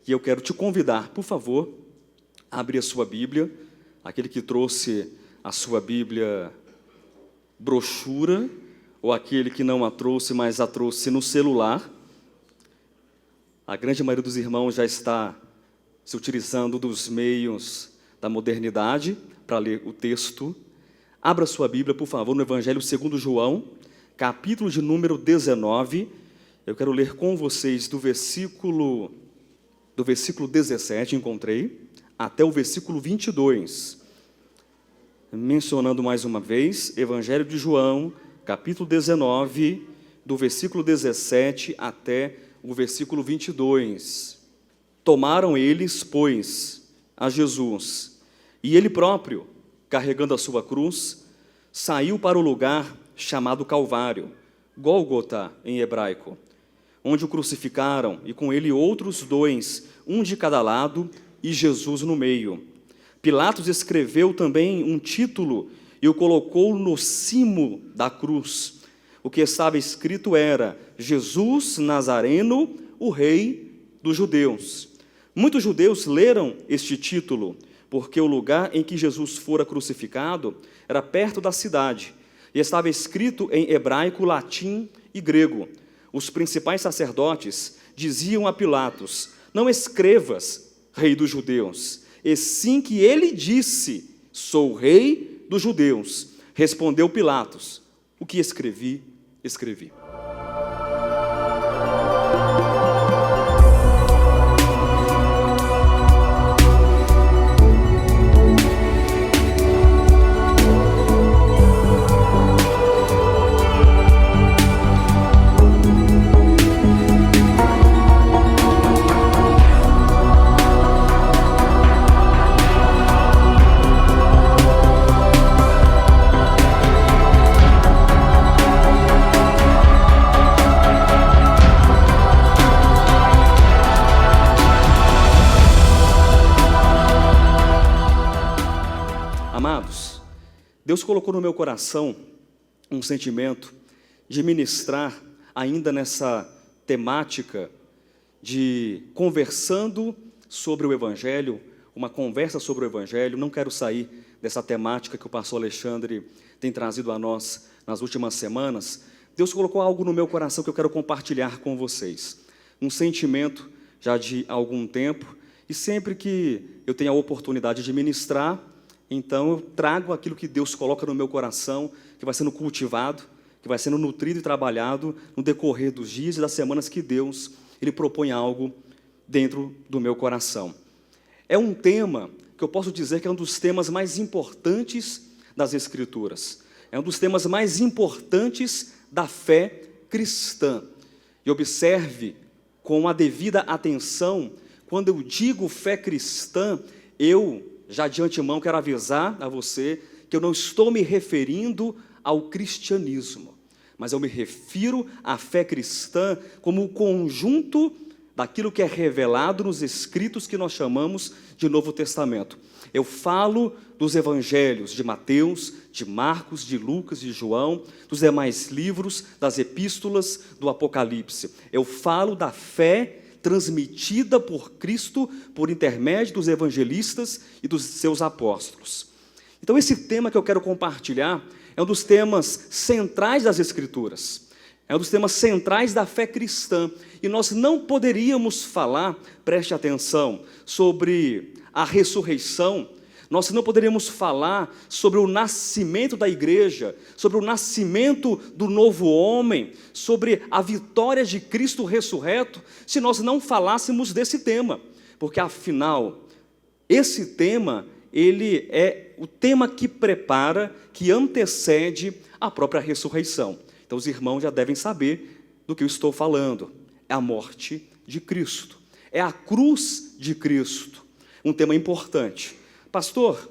E eu quero te convidar, por favor, a abrir a sua Bíblia, aquele que trouxe a sua Bíblia brochura, ou aquele que não a trouxe, mas a trouxe no celular. A grande maioria dos irmãos já está se utilizando dos meios da modernidade para ler o texto. Abra sua Bíblia, por favor, no Evangelho segundo João, capítulo de número 19. Eu quero ler com vocês do versículo 17, encontrei, até o versículo 22. Mencionando mais uma vez, Evangelho de João, capítulo 19, do versículo 17 até o versículo 22. Tomaram eles, pois, a Jesus, e ele próprio, carregando a sua cruz, saiu para o lugar chamado Calvário, Gólgota em hebraico, onde o crucificaram, e com ele outros dois, um de cada lado, e Jesus no meio. Pilatos escreveu também um título e o colocou no cimo da cruz. O que estava escrito era: Jesus Nazareno, o Rei dos Judeus. Muitos judeus leram este título, porque o lugar em que Jesus fora crucificado era perto da cidade, e estava escrito em hebraico, latim e grego. Os principais sacerdotes diziam a Pilatos: não escrevas, Rei dos Judeus, e sim que ele disse: sou Rei dos Judeus. Respondeu Pilatos: o que escrevi, escrevi. Amados, Deus colocou no meu coração um sentimento de ministrar ainda nessa temática de conversando sobre o Evangelho, uma conversa sobre o Evangelho. Não quero sair dessa temática que o pastor Alexandre tem trazido a nós nas últimas semanas. Deus colocou algo no meu coração que eu quero compartilhar com vocês. Um sentimento já de algum tempo, e sempre que eu tenho a oportunidade de ministrar, então eu trago aquilo que Deus coloca no meu coração, que vai sendo cultivado, que vai sendo nutrido e trabalhado no decorrer dos dias e das semanas que Deus Ele propõe algo dentro do meu coração. É um tema que eu posso dizer que é um dos temas mais importantes das Escrituras. É um dos temas mais importantes da fé cristã. E observe com a devida atenção, quando eu digo fé cristã, eu já de antemão quero avisar a você que eu não estou me referindo ao cristianismo, mas eu me refiro à fé cristã como o conjunto daquilo que é revelado nos escritos que nós chamamos de Novo Testamento. Eu falo dos evangelhos de Mateus, de Marcos, de Lucas, de João, dos demais livros, das epístolas, do Apocalipse. Eu falo da fé transmitida por Cristo por intermédio dos evangelistas e dos seus apóstolos. Então esse tema que eu quero compartilhar é um dos temas centrais das Escrituras, é um dos temas centrais da fé cristã, e nós não poderíamos falar, preste atenção, sobre a ressurreição, nós não poderíamos falar sobre o nascimento da igreja, sobre o nascimento do novo homem, sobre a vitória de Cristo ressurreto, se nós não falássemos desse tema, porque afinal, esse tema, ele é o tema que prepara, que antecede a própria ressurreição. Então os irmãos já devem saber do que eu estou falando. É a morte de Cristo, é a cruz de Cristo, um tema importante. Pastor,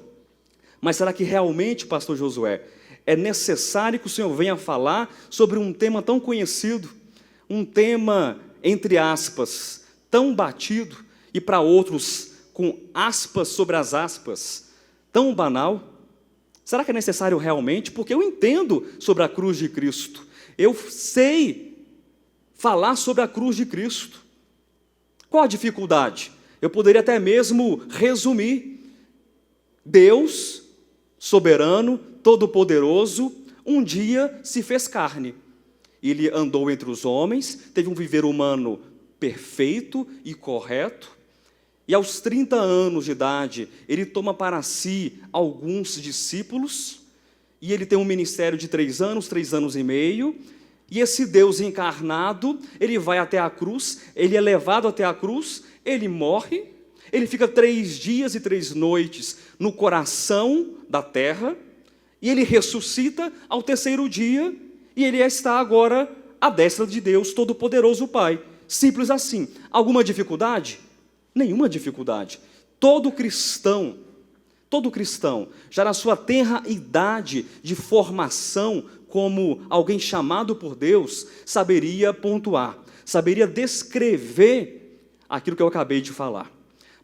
mas será que realmente, pastor Josué, é necessário que o senhor venha falar sobre um tema tão conhecido, um tema, entre aspas, tão batido, e para outros, com aspas sobre as aspas, tão banal? Será que é necessário realmente? Porque eu entendo sobre a cruz de Cristo, eu sei falar sobre a cruz de Cristo. Qual a dificuldade? Eu poderia até mesmo resumir: Deus, soberano, todo-poderoso, um dia se fez carne. Ele andou entre os homens, teve um viver humano perfeito e correto, e aos 30 anos de idade, ele toma para si alguns discípulos, e ele tem um ministério de 3 anos e meio, e esse Deus encarnado, ele vai até a cruz, ele é levado até a cruz, ele morre, ele fica 3 dias e 3 noites no coração da terra, e ele ressuscita ao 3º dia, e ele está agora à destra de Deus, Todo-Poderoso Pai. Simples assim. Alguma dificuldade? Nenhuma dificuldade. Todo cristão, já na sua tenra idade de formação, como alguém chamado por Deus, saberia pontuar, saberia descrever aquilo que eu acabei de falar.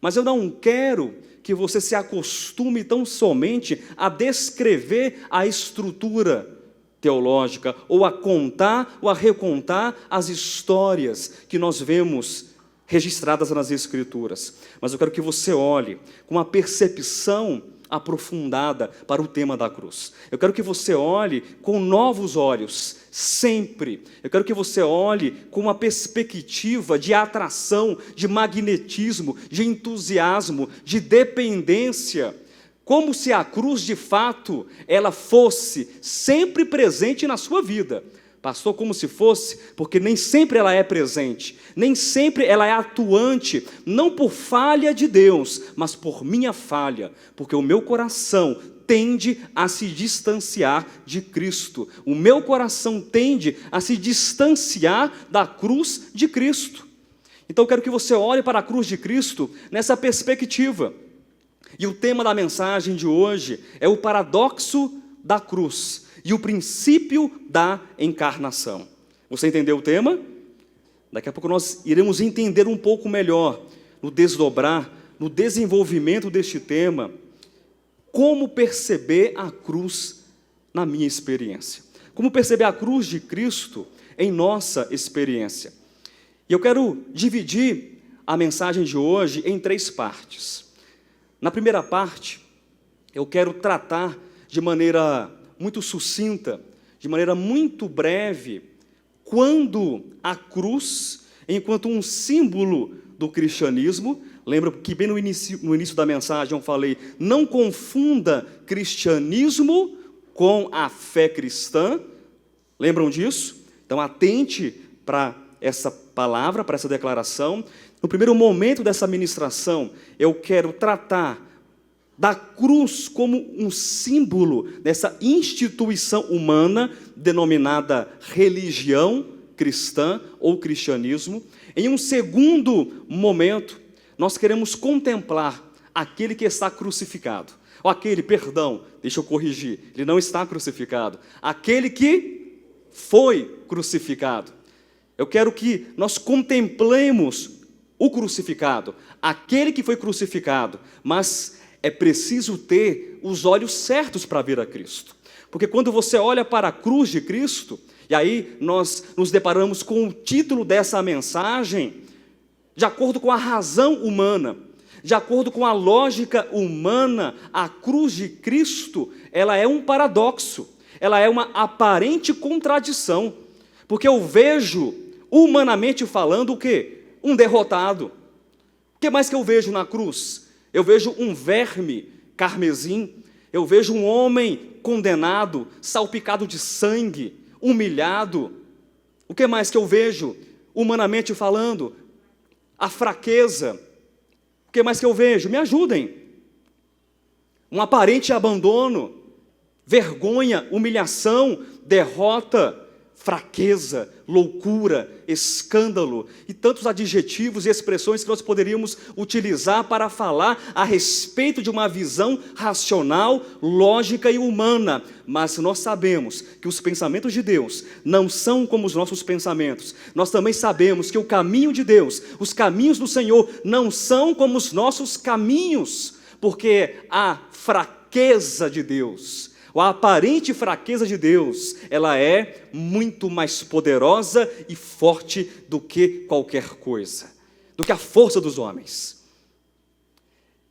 Mas eu não quero que você se acostume tão somente a descrever a estrutura teológica, ou a contar, ou a recontar as histórias que nós vemos registradas nas Escrituras. Mas eu quero que você olhe com uma percepção aprofundada para o tema da cruz. Eu quero que você olhe com novos olhos, sempre. Eu quero que você olhe com uma perspectiva de atração, de magnetismo, de entusiasmo, de dependência, como se a cruz, de fato, ela fosse sempre presente na sua vida. Pastor, como se fosse, porque nem sempre ela é presente, nem sempre ela é atuante, não por falha de Deus, mas por minha falha, porque o meu coração tende a se distanciar de Cristo, o meu coração tende a se distanciar da cruz de Cristo. Então eu quero que você olhe para a cruz de Cristo nessa perspectiva. E o tema da mensagem de hoje é o paradoxo da cruz e o princípio da encarnação. Você entendeu o tema? Daqui a pouco nós iremos entender um pouco melhor, no desdobrar, no desenvolvimento deste tema, como perceber a cruz na minha experiência. Como perceber a cruz de Cristo em nossa experiência. E eu quero dividir a mensagem de hoje em 3 partes. Na primeira parte, eu quero tratar de maneira muito sucinta, de maneira muito breve, quando a cruz, enquanto um símbolo do cristianismo, lembra que bem no início da mensagem eu falei, não confunda cristianismo com a fé cristã, lembram disso? Então atente para essa palavra, para essa declaração. No primeiro momento dessa ministração, eu quero tratar da cruz como um símbolo dessa instituição humana denominada religião cristã ou cristianismo. Em um segundo momento, nós queremos contemplar aquele que está crucificado. Deixa eu corrigir, ele não está crucificado. Aquele que foi crucificado. Eu quero que nós contemplemos o crucificado, aquele que foi crucificado, mas é preciso ter os olhos certos para ver a Cristo. Porque quando você olha para a cruz de Cristo, e aí nós nos deparamos com o título dessa mensagem, de acordo com a razão humana, de acordo com a lógica humana, a cruz de Cristo, ela é um paradoxo, ela é uma aparente contradição, porque eu vejo, humanamente falando, o quê? Um derrotado. O que mais que eu vejo na cruz? Eu vejo um verme carmesim, eu vejo um homem condenado, salpicado de sangue, humilhado. O que mais que eu vejo, humanamente falando? A fraqueza. O que mais que eu vejo? Me ajudem. Um aparente abandono, vergonha, humilhação, derrota, fraqueza, loucura, escândalo e tantos adjetivos e expressões que nós poderíamos utilizar para falar a respeito de uma visão racional, lógica e humana. Mas nós sabemos que os pensamentos de Deus não são como os nossos pensamentos. Nós também sabemos que o caminho de Deus, os caminhos do Senhor não são como os nossos caminhos, porque a fraqueza de Deus, a aparente fraqueza de Deus, ela é muito mais poderosa e forte do que qualquer coisa, do que a força dos homens.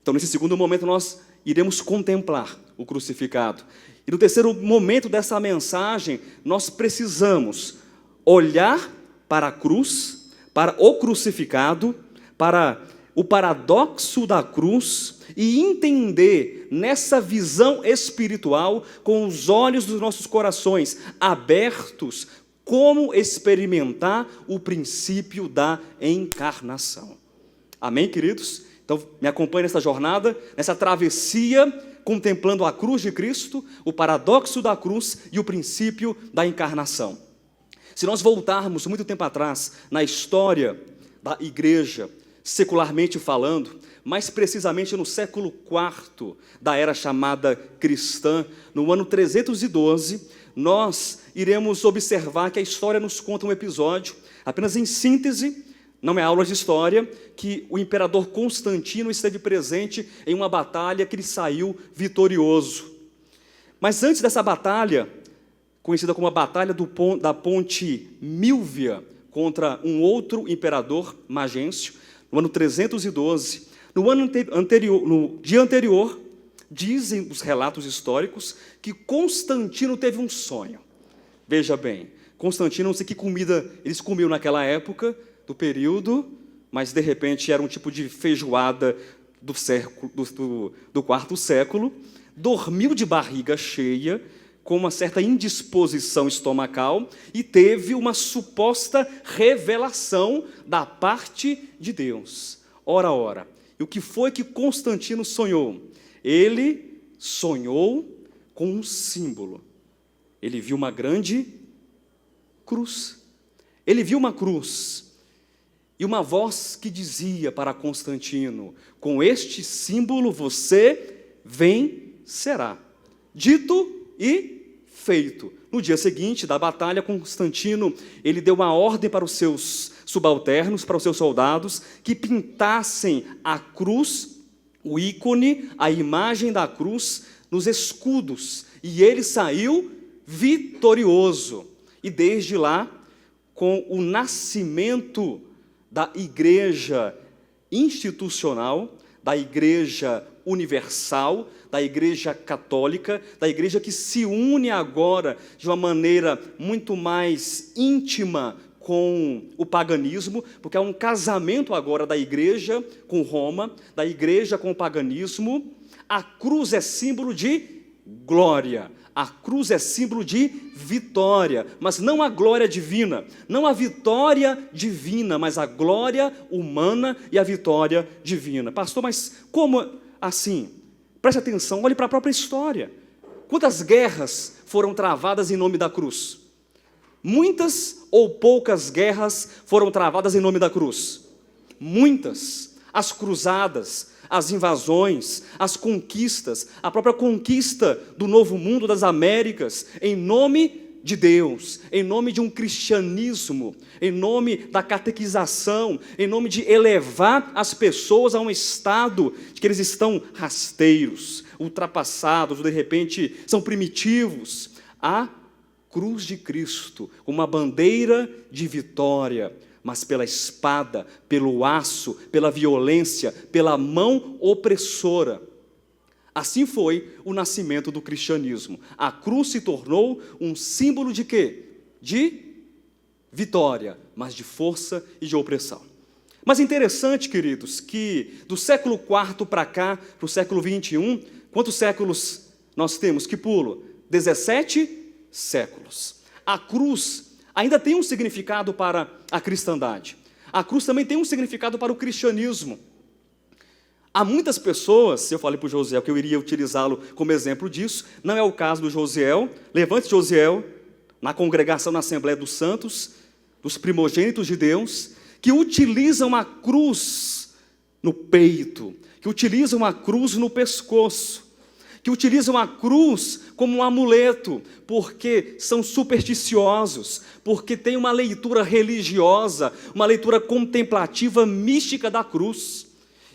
Então, nesse segundo momento, nós iremos contemplar o crucificado. E no terceiro momento dessa mensagem, nós precisamos olhar para a cruz, para o crucificado, para o paradoxo da cruz e entender nessa visão espiritual, com os olhos dos nossos corações abertos, como experimentar o princípio da encarnação. Amém, queridos? Então, me acompanhe nessa jornada, nessa travessia, contemplando a cruz de Cristo, o paradoxo da cruz e o princípio da encarnação. Se nós voltarmos muito tempo atrás na história da igreja, secularmente falando, mais precisamente no século IV da era chamada cristã, no ano 312, nós iremos observar que a história nos conta um episódio, apenas em síntese, não é aula de história, que o imperador Constantino esteve presente em uma batalha que ele saiu vitorioso. Mas antes dessa batalha, conhecida como a Batalha da Ponte Milvia, contra um outro imperador, Magêncio, no ano 312, no dia anterior, dizem os relatos históricos que Constantino teve um sonho. Veja bem, Constantino, não sei que comida eles comiam naquela época, do período, mas de repente era um tipo de feijoada do quarto século, dormiu de barriga cheia, com uma certa indisposição estomacal, e teve uma suposta revelação da parte de Deus. Ora, e o que foi que Constantino sonhou? Ele sonhou com um símbolo. Ele viu uma grande cruz. Ele viu uma cruz. E uma voz que dizia para Constantino: com este símbolo você vencerá. Dito e feito. No dia seguinte da batalha, Constantino, ele deu uma ordem para os seus subalternos, para os seus soldados, que pintassem a cruz, o ícone, a imagem da cruz, nos escudos. E ele saiu vitorioso. E desde lá, com o nascimento da igreja institucional, da igreja universal, da igreja católica, da igreja que se une agora de uma maneira muito mais íntima com o paganismo, porque há um casamento agora da igreja com Roma, da igreja com o paganismo. A cruz é símbolo de glória, a cruz é símbolo de vitória, mas não a glória divina, não a vitória divina, mas a glória humana e a vitória divina. Pastor, mas como assim? Preste atenção, olhe para a própria história. Quantas guerras foram travadas em nome da cruz? Muitas ou poucas guerras foram travadas em nome da cruz? Muitas. As cruzadas, as invasões, as conquistas, a própria conquista do novo mundo das Américas, em nome de Deus, em nome de um cristianismo, em nome da catequização, em nome de elevar as pessoas a um estado de que eles estão rasteiros, ultrapassados, ou de repente são primitivos. A cruz de Cristo, uma bandeira de vitória, mas pela espada, pelo aço, pela violência, pela mão opressora. Assim foi o nascimento do cristianismo. A cruz se tornou um símbolo de quê? De vitória, mas de força e de opressão. Mas interessante, queridos, que do século IV para cá, para o século XXI, quantos séculos nós temos? Que pulo? 17 séculos. A cruz ainda tem um significado para a cristandade. A cruz também tem um significado para o cristianismo. Há muitas pessoas, eu falei para o Josiel que eu iria utilizá-lo como exemplo disso, não é o caso do Josiel. Levante Josiel, na congregação, na Assembleia dos Santos, dos primogênitos de Deus, que utilizam a cruz no peito, que utilizam a cruz no pescoço, que utilizam a cruz como um amuleto, porque são supersticiosos, porque têm uma leitura religiosa, uma leitura contemplativa, mística da cruz.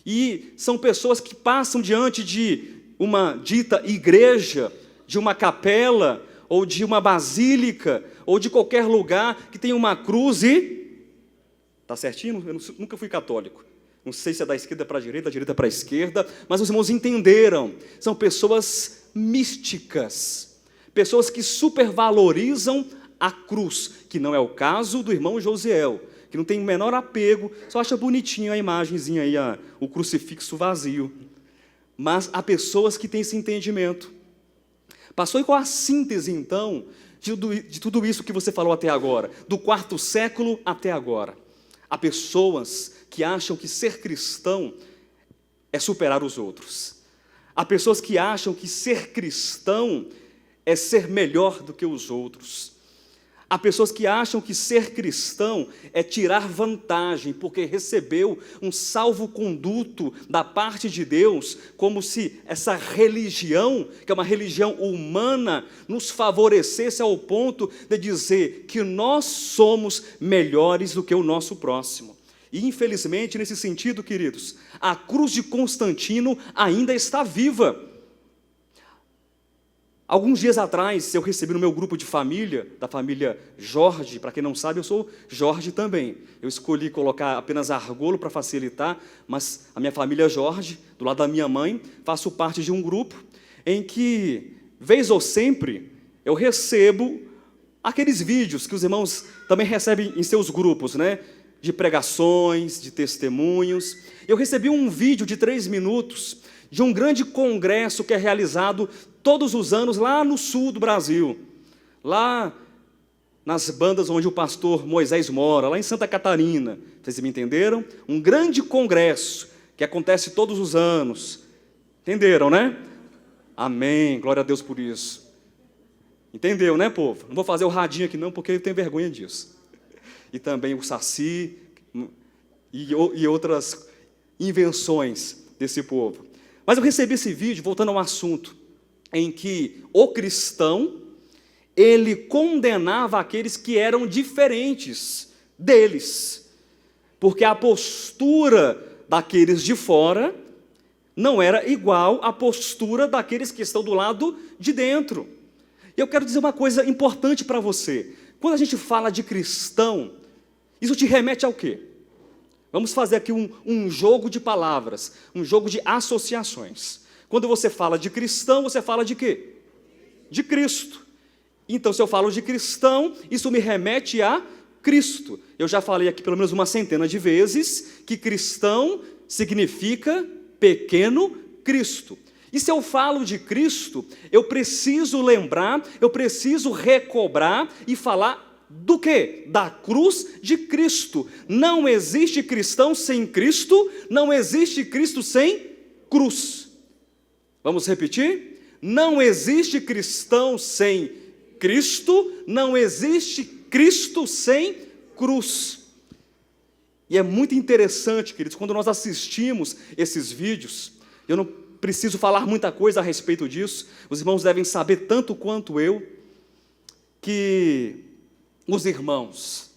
E são pessoas que passam diante de uma dita igreja, de uma capela, ou de uma basílica, ou de qualquer lugar que tem uma cruz e... Está certinho? Eu nunca fui católico. Não sei se é da esquerda para a direita, da direita para a esquerda, mas os irmãos entenderam. São pessoas místicas, pessoas que supervalorizam a cruz, que não é o caso do irmão Josiel, que não tem o menor apego, só acha bonitinho a imagenzinha aí, o crucifixo vazio. Mas há pessoas que têm esse entendimento. Pastor, e qual a síntese, então, de tudo isso que você falou até agora, do 4º século até agora? Há pessoas que acham que ser cristão é superar os outros. Há pessoas que acham que ser cristão é ser melhor do que os outros. Há pessoas que acham que ser cristão é tirar vantagem, porque recebeu um salvo-conduto da parte de Deus, como se essa religião, que é uma religião humana, nos favorecesse ao ponto de dizer que nós somos melhores do que o nosso próximo. E, infelizmente, nesse sentido, queridos, a cruz de Constantino ainda está viva. Alguns dias atrás, eu recebi no meu grupo de família, da família Jorge, para quem não sabe, eu sou Jorge também. Eu escolhi colocar apenas Argolo para facilitar, mas a minha família é Jorge, do lado da minha mãe, faço parte de um grupo em que, vez ou sempre, eu recebo aqueles vídeos que os irmãos também recebem em seus grupos, né? De pregações, de testemunhos. Eu recebi um vídeo de 3 minutos de um grande congresso que é realizado todos os anos lá no sul do Brasil, lá nas bandas onde o pastor Moisés mora, lá em Santa Catarina. Vocês me entenderam? Um grande congresso que acontece todos os anos. Entenderam, né? Amém, glória a Deus por isso. Entendeu, né, povo? Não vou fazer o radinho aqui não, porque eu tenho vergonha disso. E também o Saci e outras invenções desse povo. Mas eu recebi esse vídeo, voltando ao assunto, em que o cristão, ele condenava aqueles que eram diferentes deles, porque a postura daqueles de fora não era igual à postura daqueles que estão do lado de dentro. E eu quero dizer uma coisa importante para você. Quando a gente fala de cristão, isso te remete ao quê? Vamos fazer aqui um jogo de palavras, um jogo de associações. Quando você fala de cristão, você fala de quê? De Cristo. Então, se eu falo de cristão, isso me remete a Cristo. Eu já falei aqui pelo menos uma centena de vezes que cristão significa pequeno Cristo. E se eu falo de Cristo, eu preciso lembrar, eu preciso recobrar e falar do quê? Da cruz de Cristo. Não existe cristão sem Cristo, não existe Cristo sem cruz. Vamos repetir? Não existe cristão sem Cristo, não existe Cristo sem cruz. E é muito interessante, queridos, quando nós assistimos esses vídeos, eu não preciso falar muita coisa a respeito disso, os irmãos devem saber tanto quanto eu, que os irmãos,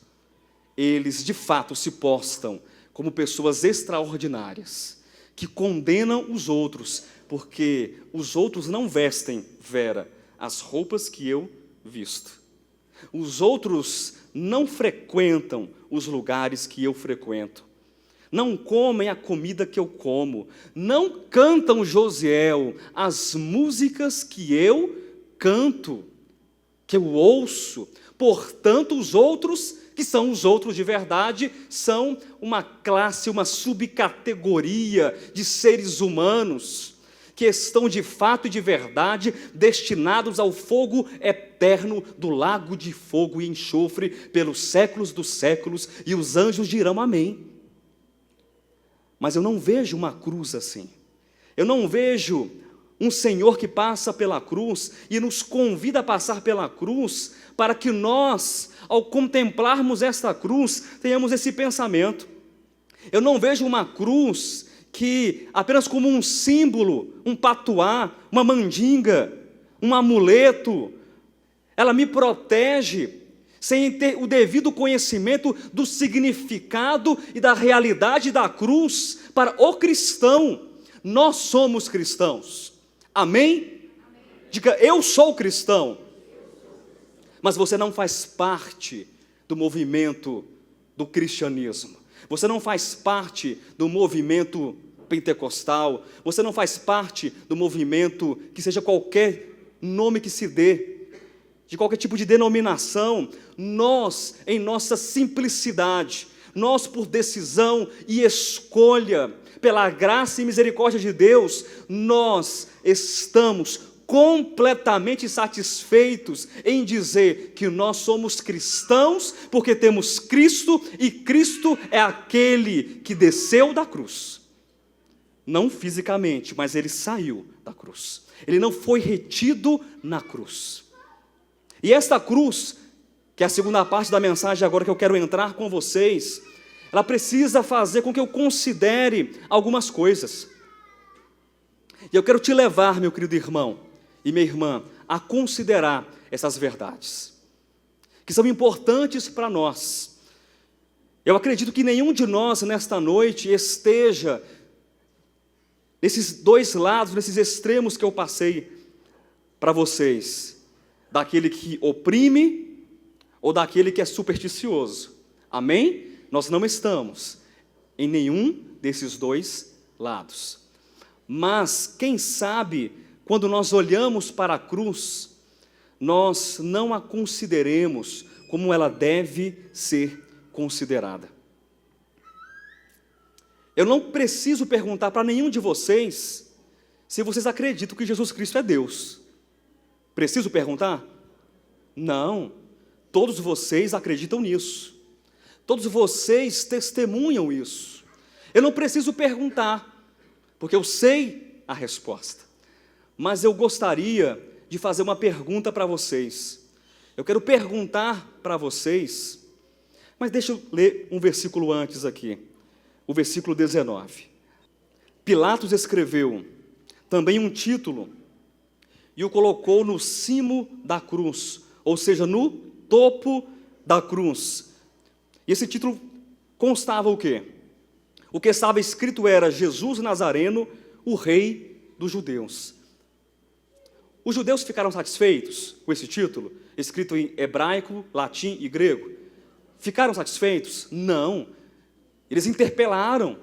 eles de fato se postam como pessoas extraordinárias, que condenam os outros, porque os outros não vestem, Vera, as roupas que eu visto. Os outros não frequentam os lugares que eu frequento. Não comem a comida que eu como. Não cantam, Josiel, as músicas que eu canto, que eu ouço. Portanto, os outros, que são os outros de verdade, são uma classe, uma subcategoria de seres humanos que estão de fato e de verdade destinados ao fogo eterno do lago de fogo e enxofre pelos séculos dos séculos, e os anjos dirão amém. Mas eu não vejo uma cruz assim. Eu não vejo um Senhor que passa pela cruz e nos convida a passar pela cruz para que nós, ao contemplarmos esta cruz, tenhamos esse pensamento. Eu não vejo uma cruz que apenas como um símbolo, um patuá, uma mandinga, um amuleto, ela me protege sem ter o devido conhecimento do significado e da realidade da cruz para o cristão. Nós somos cristãos. Amém? Amém. Diga, eu sou cristão. Mas você não faz parte do movimento do cristianismo. Você não faz parte do movimento pentecostal, você não faz parte do movimento que seja qualquer nome que se dê, de qualquer tipo de denominação. Nós, em nossa simplicidade, nós por decisão e escolha, pela graça e misericórdia de Deus, nós estamos completamente satisfeitos em dizer que nós somos cristãos, porque temos Cristo, e Cristo é aquele que desceu da cruz. Não fisicamente, mas ele saiu da cruz. Ele não foi retido na cruz. E esta cruz, que é a segunda parte da mensagem agora que eu quero entrar com vocês, ela precisa fazer com que eu considere algumas coisas. E eu quero te levar, meu querido irmão e minha irmã, a considerar essas verdades, que são importantes para nós. Eu acredito que nenhum de nós nesta noite esteja nesses dois lados, nesses extremos que eu passei para vocês, daquele que oprime ou daquele que é supersticioso. Amém? Nós não estamos em nenhum desses dois lados. Mas, quem sabe, quando nós olhamos para a cruz, nós não a consideremos como ela deve ser considerada. Eu não preciso perguntar para nenhum de vocês se vocês acreditam que Jesus Cristo é Deus. Preciso perguntar? Não. Todos vocês acreditam nisso. Todos vocês testemunham isso. Eu não preciso perguntar, porque eu sei a resposta. Mas eu gostaria de fazer uma pergunta para vocês. Eu quero perguntar para vocês, mas deixa eu ler um versículo antes aqui. O versículo 19. Pilatos escreveu também um título e o colocou no cimo da cruz, ou seja, no topo da cruz. E esse título constava o quê? O que estava escrito era: Jesus Nazareno, o Rei dos Judeus. Os judeus ficaram satisfeitos com esse título, escrito em hebraico, latim e grego? Ficaram satisfeitos? Não. Eles interpelaram,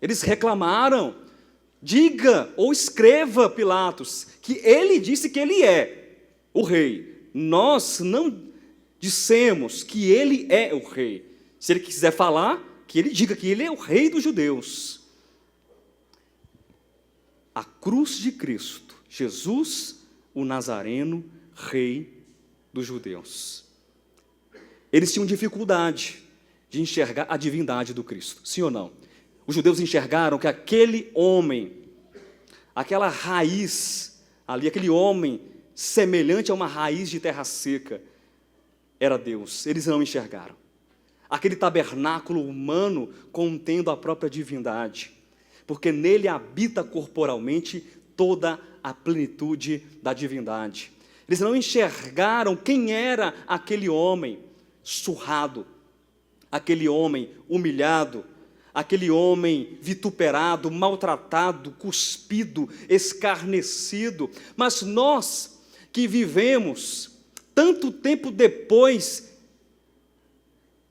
eles reclamaram. Diga ou escreva, Pilatos, que ele disse que ele é o rei. Nós não dissemos que ele é o rei. Se ele quiser falar, que ele diga que ele é o rei dos judeus. A cruz de Cristo, Jesus, o Nazareno, rei dos judeus. Eles tinham dificuldade de enxergar a divindade do Cristo, sim ou não? Os judeus enxergaram que aquele homem, aquela raiz ali, aquele homem semelhante a uma raiz de terra seca, era Deus. Eles não enxergaram. Aquele tabernáculo humano contendo a própria divindade, porque nele habita corporalmente toda a plenitude da divindade. Eles não enxergaram quem era aquele homem surrado, aquele homem humilhado, aquele homem vituperado, maltratado, cuspido, escarnecido. Mas nós que vivemos tanto tempo depois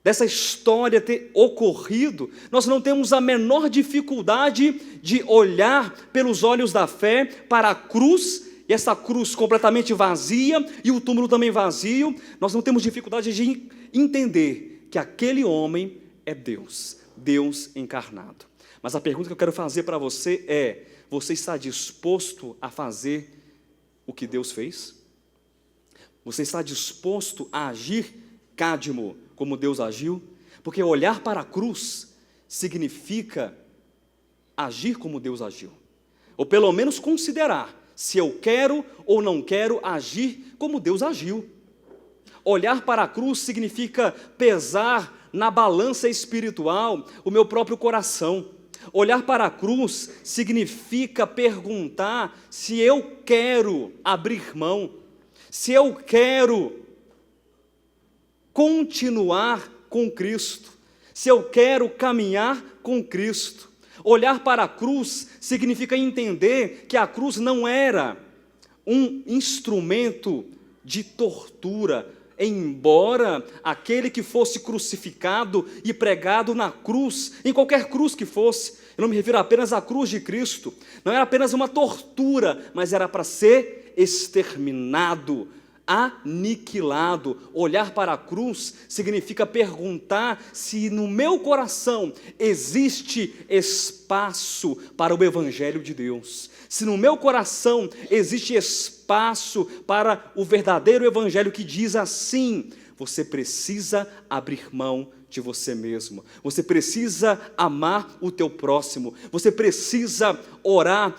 dessa história ter ocorrido, nós não temos a menor dificuldade de olhar pelos olhos da fé para a cruz, e essa cruz completamente vazia, e o túmulo também vazio. Nós não temos dificuldade de entender que aquele homem é Deus, Deus encarnado. Mas a pergunta que eu quero fazer para você é: você está disposto a fazer o que Deus fez? Você está disposto a agir, Cadmo, como Deus agiu? Porque olhar para a cruz significa agir como Deus agiu, ou pelo menos considerar se eu quero ou não quero agir como Deus agiu. Olhar para a cruz significa pesar na balança espiritual o meu próprio coração. Olhar para a cruz significa perguntar se eu quero abrir mão, se eu quero continuar com Cristo, se eu quero caminhar com Cristo. Olhar para a cruz significa entender que a cruz não era um instrumento de tortura, embora aquele que fosse crucificado e pregado na cruz, em qualquer cruz que fosse, eu não me refiro apenas à cruz de Cristo, não era apenas uma tortura, mas era para ser exterminado, aniquilado. Olhar para a cruz significa perguntar se no meu coração existe espaço para o Evangelho de Deus, se no meu coração existe espaço para o verdadeiro Evangelho que diz assim: você precisa abrir mão de você mesmo, você precisa amar o teu próximo, você precisa orar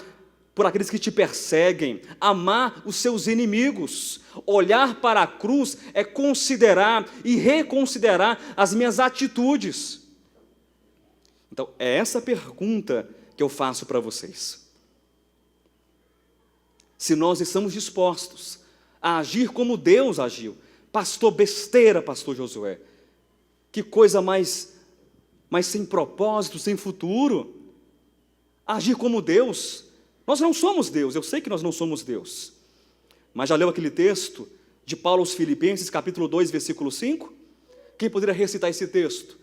por aqueles que te perseguem, amar os seus inimigos. Olhar para a cruz é considerar e reconsiderar as minhas atitudes. Então, é essa pergunta que eu faço para vocês. Se nós estamos dispostos a agir como Deus agiu. Pastor, besteira, pastor Josué. Que coisa mais sem propósito, sem futuro. Agir como Deus. Nós não somos Deus, eu sei que nós não somos Deus. Mas já leu aquele texto de Paulo aos Filipenses, capítulo 2, versículo 5? Quem poderia recitar esse texto?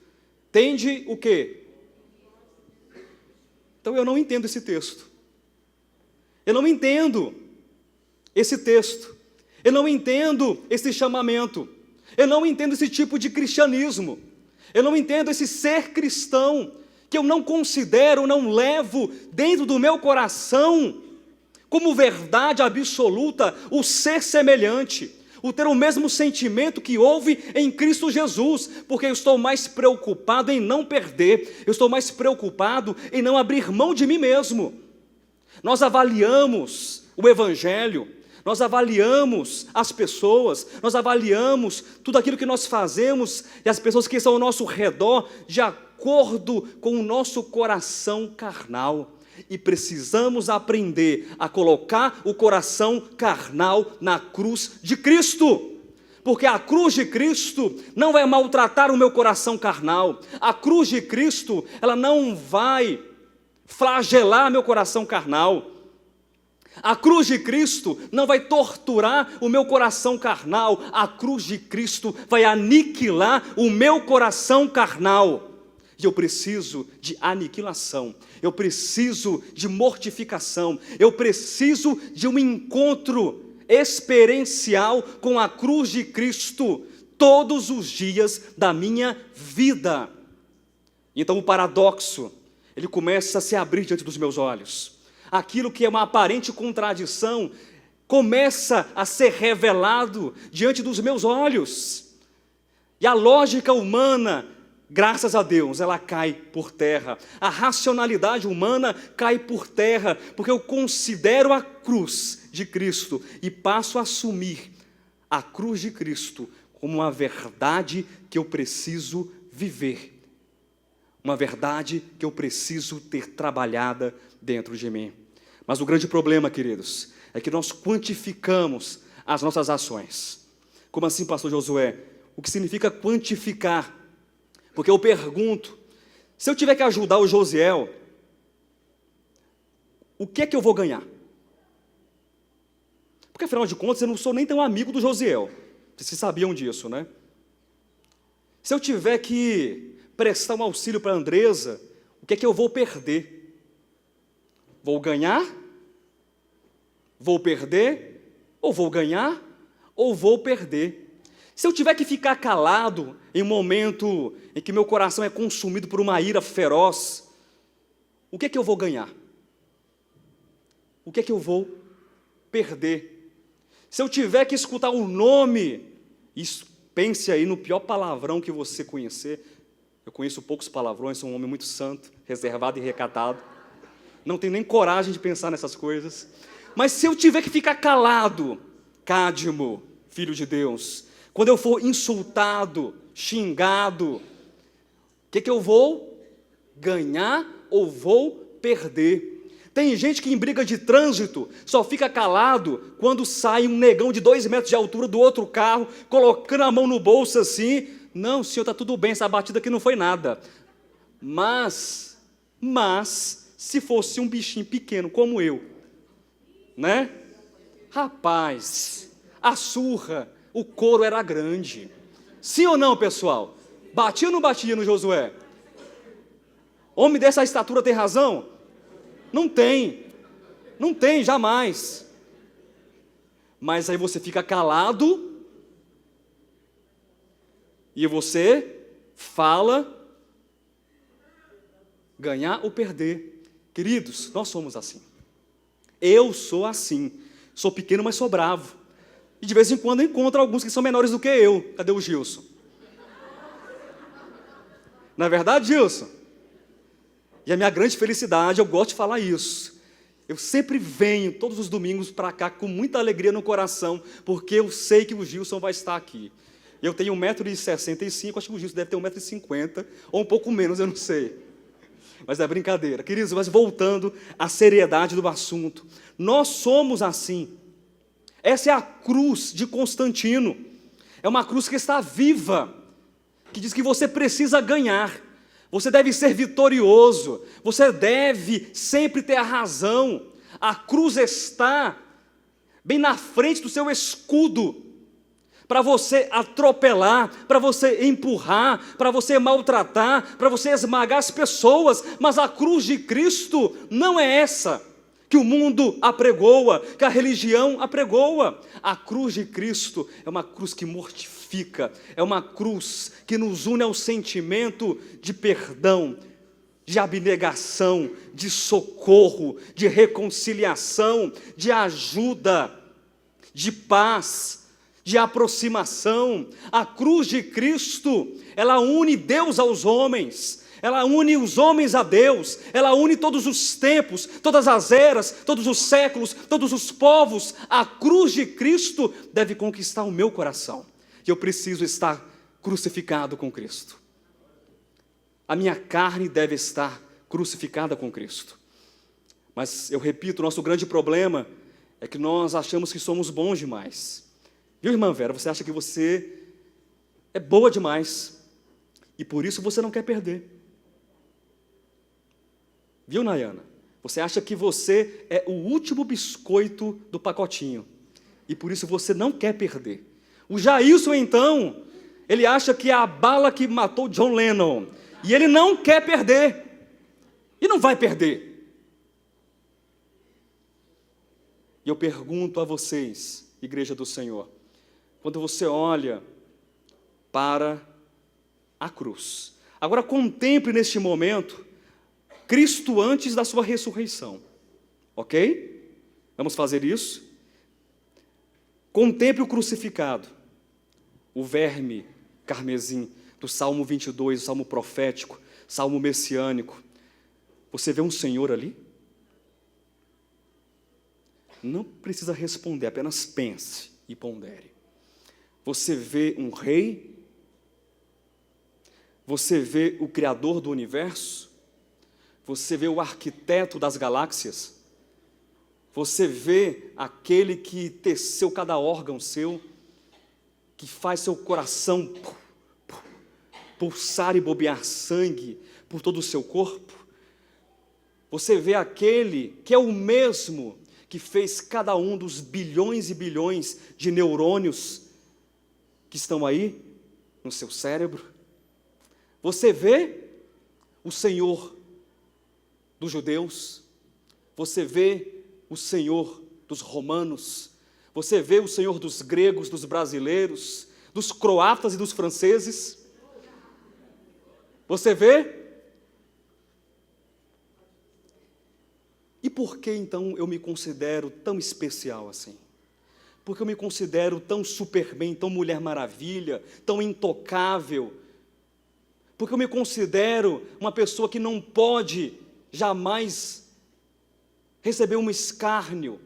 Tende o quê? Então eu não entendo esse texto. Eu não entendo esse texto. Eu não entendo esse chamamento. Eu não entendo esse tipo de cristianismo. Eu não entendo esse ser cristão, que eu não considero, não levo dentro do meu coração como verdade absoluta o ser semelhante, o ter o mesmo sentimento que houve em Cristo Jesus, porque eu estou mais preocupado em não perder, eu estou mais preocupado em não abrir mão de mim mesmo. Nós avaliamos o Evangelho, nós avaliamos as pessoas, nós avaliamos tudo aquilo que nós fazemos e as pessoas que estão ao nosso redor de acordo com o nosso coração carnal. E precisamos aprender a colocar o coração carnal na cruz de Cristo. Porque a cruz de Cristo não vai maltratar o meu coração carnal. A cruz de Cristo, ela não vai flagelar meu coração carnal. A cruz de Cristo não vai torturar o meu coração carnal. A cruz de Cristo vai aniquilar o meu coração carnal. E eu preciso de aniquilação, eu preciso de mortificação, eu preciso de um encontro experiencial com a cruz de Cristo todos os dias da minha vida. Então o paradoxo, ele começa a se abrir diante dos meus olhos. Aquilo que é uma aparente contradição começa a ser revelado diante dos meus olhos. E a lógica humana, graças a Deus, ela cai por terra. A racionalidade humana cai por terra, porque eu considero a cruz de Cristo e passo a assumir a cruz de Cristo como uma verdade que eu preciso viver. Uma verdade que eu preciso ter trabalhada dentro de mim. Mas o grande problema, queridos, é que nós quantificamos as nossas ações. Como assim, pastor Josué? O que significa quantificar? Porque eu pergunto, se eu tiver que ajudar o Josiel, o que é que eu vou ganhar? Porque afinal de contas eu não sou nem tão amigo do Josiel. Vocês sabiam disso, né? Se eu tiver que prestar um auxílio para a Andresa, o que é que eu vou perder? Vou ganhar? Vou perder? Ou vou ganhar? Ou vou perder? Se eu tiver que ficar calado em um momento em que meu coração é consumido por uma ira feroz, o que é que eu vou ganhar? O que é que eu vou perder? Se eu tiver que escutar o nome, pense aí no pior palavrão que você conhecer. Eu conheço poucos palavrões, sou um homem muito santo, reservado e recatado. Não tenho nem coragem de pensar nessas coisas. Mas se eu tiver que ficar calado, Cádimo, filho de Deus, quando eu for insultado, xingado, o que eu vou ganhar ou vou perder? Tem gente que em briga de trânsito só fica calado quando sai um negão de 2 metros de altura do outro carro, colocando a mão no bolso assim. Não, senhor, está tudo bem, essa batida aqui não foi nada. Mas, se fosse um bichinho pequeno como eu, né? Rapaz, a surra o couro era grande. Sim ou não, pessoal? Batia ou não batia no Josué? Homem dessa estatura tem razão? Não tem. Não tem, jamais. Mas aí você fica calado e você fala, ganhar ou perder. Queridos, nós somos assim. Eu sou assim. Sou pequeno, mas sou bravo. E de vez em quando eu encontro alguns que são menores do que eu. Cadê o Gilson? Não é verdade, Gilson? E a minha grande felicidade, eu gosto de falar isso. Eu sempre venho todos os domingos para cá com muita alegria no coração, porque eu sei que o Gilson vai estar aqui. Eu tenho 1,65 m, acho que o Gilson deve ter 1,50 m, ou um pouco menos, eu não sei. Mas é brincadeira. Queridos, mas voltando à seriedade do assunto. Nós somos assim. Essa é a cruz de Constantino. É uma cruz que está viva, que diz que você precisa ganhar. Você deve ser vitorioso, você deve sempre ter a razão. A cruz está bem na frente do seu escudo, para você atropelar, para você empurrar, para você maltratar, para você esmagar as pessoas. Mas a cruz de Cristo não é essa que o mundo apregoa, que a religião apregoa. A cruz de Cristo é uma cruz que mortifica, é uma cruz que nos une ao sentimento de perdão, de abnegação, de socorro, de reconciliação, de ajuda, de paz, de aproximação. A cruz de Cristo, ela une Deus aos homens, ela une os homens a Deus, ela une todos os tempos, todas as eras, todos os séculos, todos os povos. A cruz de Cristo deve conquistar o meu coração, e eu preciso estar crucificado com Cristo. A minha carne deve estar crucificada com Cristo. Mas eu repito, o nosso grande problema é que nós achamos que somos bons demais. Viu, irmã Vera, você acha que você é boa demais, e por isso você não quer perder. Viu, Nayana? Você acha que você é o último biscoito do pacotinho, e por isso você não quer perder. O Jailson, então, ele acha que é a bala que matou John Lennon, e ele não quer perder, e não vai perder. E eu pergunto a vocês, Igreja do Senhor, quando você olha para a cruz, agora contemple neste momento Cristo antes da sua ressurreição, ok? Vamos fazer isso? Contemple o crucificado, o verme carmesim do Salmo 22, o Salmo profético, Salmo messiânico. Você vê um Senhor ali? Não precisa responder, apenas pense e pondere. Você vê um rei? Você vê o Criador do universo? Você vê o arquiteto das galáxias? Você vê aquele que teceu cada órgão seu, que faz seu coração pulsar e bobear sangue por todo o seu corpo? Você vê aquele que é o mesmo que fez cada um dos bilhões e bilhões de neurônios que estão aí no seu cérebro? Você vê o Senhor dos judeus, você vê o Senhor dos romanos, você vê o Senhor dos gregos, dos brasileiros, dos croatas e dos franceses. Você vê? E por que então eu me considero tão especial assim? Porque eu me considero tão Superman, tão Mulher Maravilha, tão intocável? Porque eu me considero uma pessoa que não pode jamais receber um escárnio,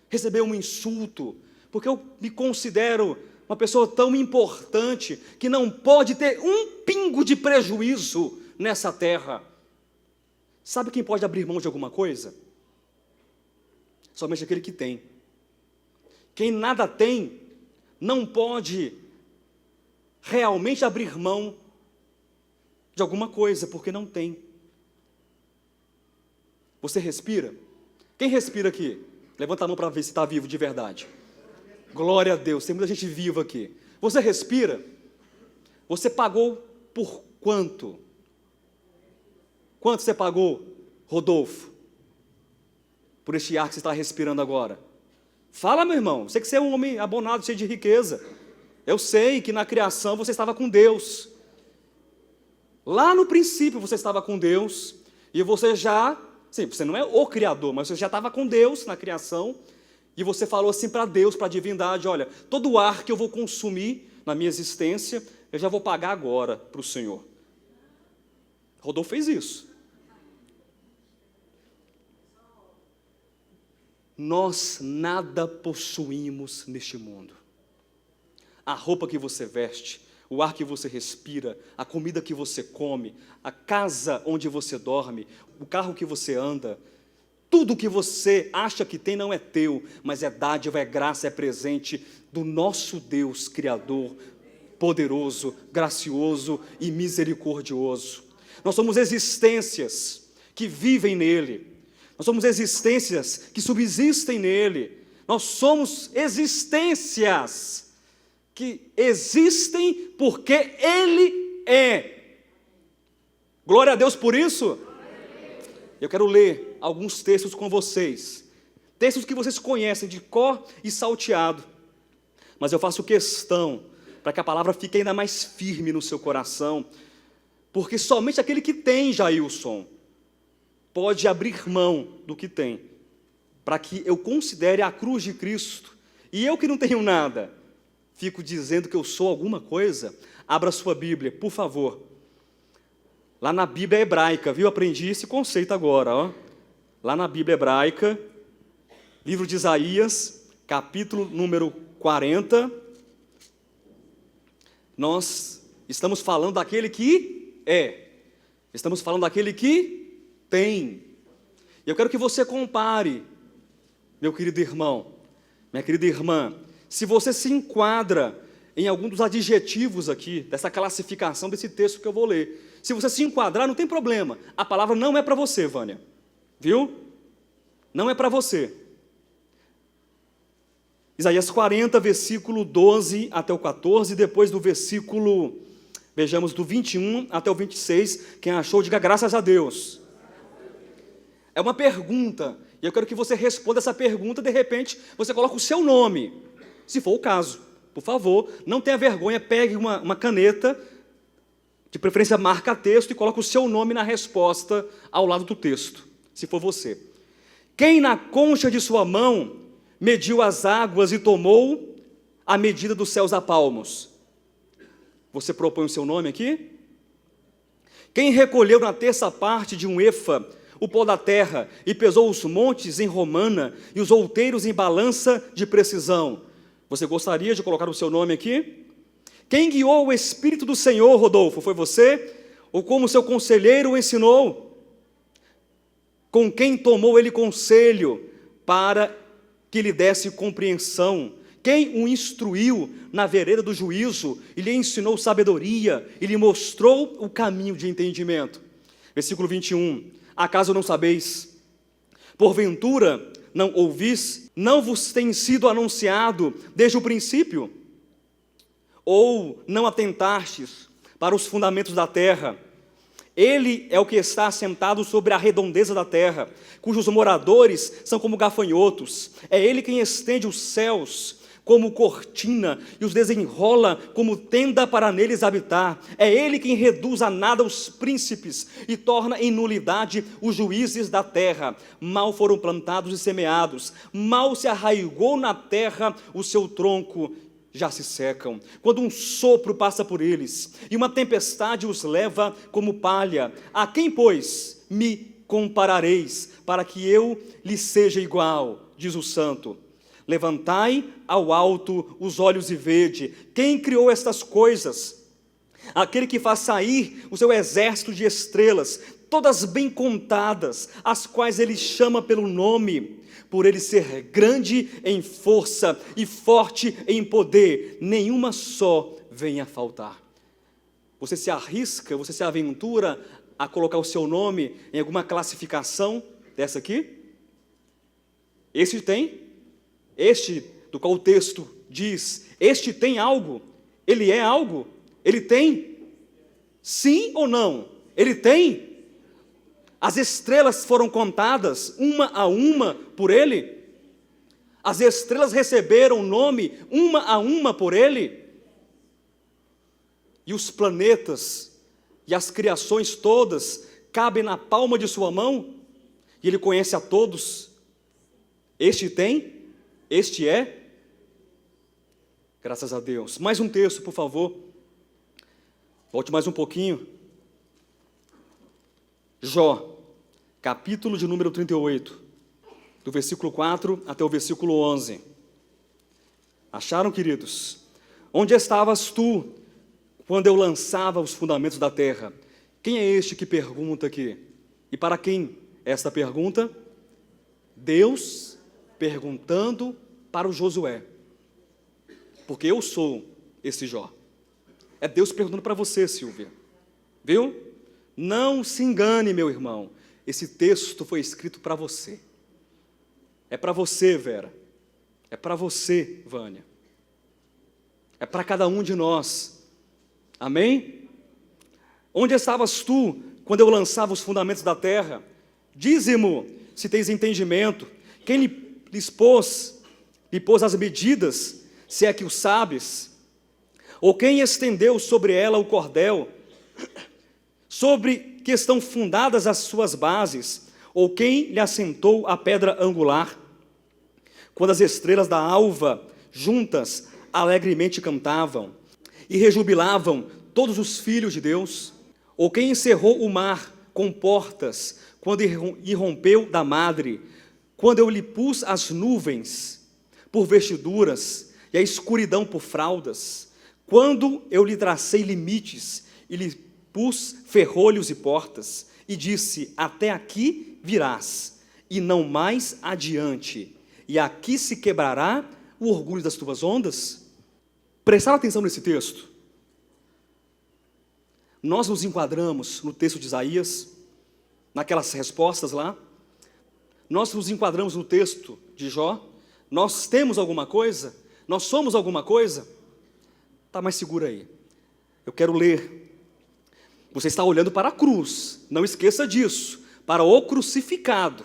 receber um insulto? Porque eu me considero uma pessoa tão importante que não pode ter um pingo de prejuízo nessa terra? Sabe quem pode abrir mão de alguma coisa? Somente aquele que tem. Quem nada tem, não pode realmente abrir mão de alguma coisa, porque não tem. Você respira? Quem respira aqui? Levanta a mão para ver se está vivo de verdade. Glória a Deus, tem muita gente viva aqui. Você respira? Você pagou por quanto? Quanto você pagou, Rodolfo, por este ar que você está respirando agora? Fala, meu irmão, sei que você é um homem abonado, cheio de riqueza. Eu sei que na criação você estava com Deus. Lá no princípio você estava com Deus, e você já, sim, você não é o Criador, mas você já estava com Deus na criação, e você falou assim para Deus, para a divindade: olha, todo o ar que eu vou consumir na minha existência, eu já vou pagar agora para o Senhor. Rodolfo fez isso. Nós nada possuímos neste mundo. A roupa que você veste, o ar que você respira, a comida que você come, a casa onde você dorme, o carro que você anda, tudo que você acha que tem não é teu, mas é dádiva, é graça, é presente do nosso Deus Criador, poderoso, gracioso e misericordioso. Nós somos existências que vivem nele. Nós somos existências que subsistem nele. Nós somos existências que existem porque ele é. Glória a Deus por isso. Eu quero ler alguns textos com vocês. Textos que vocês conhecem de cor e salteado. Mas eu faço questão para que a palavra fique ainda mais firme no seu coração. Porque somente aquele que tem, Jailson, pode abrir mão do que tem, para que eu considere a cruz de Cristo. E eu que não tenho nada, fico dizendo que eu sou alguma coisa. Abra sua Bíblia, por favor. Lá na Bíblia hebraica, viu? Aprendi esse conceito agora, ó. Lá na Bíblia hebraica, livro de Isaías, capítulo número 40. Nós estamos falando daquele que é. Estamos falando daquele que tem. Eu quero que você compare, meu querido irmão, minha querida irmã, se você se enquadra em algum dos adjetivos aqui, dessa classificação desse texto que eu vou ler. Se você se enquadrar, não tem problema. A palavra não é para você, Vânia. Viu? Não é para você. Isaías 40, versículo 12 até o 14, depois do versículo, vejamos, do 21 até o 26, quem achou, diga graças a Deus. É uma pergunta, e eu quero que você responda essa pergunta. De repente, você coloca o seu nome, se for o caso. Por favor, não tenha vergonha, pegue uma caneta, de preferência marca texto, e coloque o seu nome na resposta ao lado do texto, se for você. Quem na concha de sua mão mediu as águas e tomou a medida dos céus a palmos? Você propõe o seu nome aqui? Quem recolheu na terça parte de um efa o pó da terra, e pesou os montes em romana, e os outeiros em balança de precisão? Você gostaria de colocar o seu nome aqui? Quem guiou o Espírito do Senhor, Rodolfo? Foi você? Ou como seu conselheiro o ensinou? Com quem tomou ele conselho, para que lhe desse compreensão? Quem o instruiu na vereda do juízo, e lhe ensinou sabedoria, e lhe mostrou o caminho de entendimento? Versículo 21. Acaso não sabeis? Porventura não ouvis? Não vos tem sido anunciado desde o princípio? Ou não atentastes para os fundamentos da terra? Ele é o que está assentado sobre a redondeza da terra, cujos moradores são como gafanhotos. É ele quem estende os céus como cortina e os desenrola como tenda para neles habitar. É ele quem reduz a nada os príncipes e torna em nulidade os juízes da terra. Mal foram plantados e semeados, mal se arraigou na terra o seu tronco, já se secam, quando um sopro passa por eles, e uma tempestade os leva como palha. A quem, pois, me comparareis, para que eu lhe seja igual? Diz o Santo. Levantai ao alto os olhos e vede, quem criou estas coisas? Aquele que faz sair o seu exército de estrelas, todas bem contadas, as quais ele chama pelo nome. Por ele ser grande em força e forte em poder, nenhuma só vem a faltar. Você se arrisca, você se aventura a colocar o seu nome em alguma classificação dessa aqui? Este tem? Este do qual o texto diz, este tem algo? Ele é algo? Ele tem? Sim ou não? Ele tem? As estrelas foram contadas uma a uma por ele? As estrelas receberam nome uma a uma por ele? E os planetas e as criações todas cabem na palma de sua mão? E ele conhece a todos? Este tem? Este é? Graças a Deus. Mais um texto, por favor. Volte mais um pouquinho. Jó, capítulo de número 38, do versículo 4 até o versículo 11. Acharam, queridos? Onde estavas tu quando eu lançava os fundamentos da terra? Quem é este que pergunta aqui? E para quem é esta pergunta? Deus perguntando para o Josué. Porque eu sou esse Jó. É Deus perguntando para você, Silvia. Viu? Não se engane, meu irmão. Esse texto foi escrito para você. É para você, Vera. É para você, Vânia. É para cada um de nós. Amém? Onde estavas tu quando eu lançava os fundamentos da terra? Dize-mo, se tens entendimento. Quem lhe pôs as medidas, se é que o sabes? Ou quem estendeu sobre ela o cordel? Sobre que estão fundadas as suas bases? Ou quem lhe assentou a pedra angular? Quando as estrelas da alva juntas alegremente cantavam e rejubilavam todos os filhos de Deus? Ou quem encerrou o mar com portas quando irrompeu da madre? Quando eu lhe pus as nuvens por vestiduras e a escuridão por fraldas? Quando eu lhe tracei limites e lhe pus ferrolhos e portas, e disse, até aqui virás, e não mais adiante, e aqui se quebrará o orgulho das tuas ondas? Prestaram atenção nesse texto? Nós nos enquadramos no texto de Isaías, naquelas respostas lá, nós nos enquadramos no texto de Jó, nós temos alguma coisa? Nós somos alguma coisa? Tá, mais segura aí, eu quero ler. Você está olhando para a cruz, não esqueça disso, para o crucificado,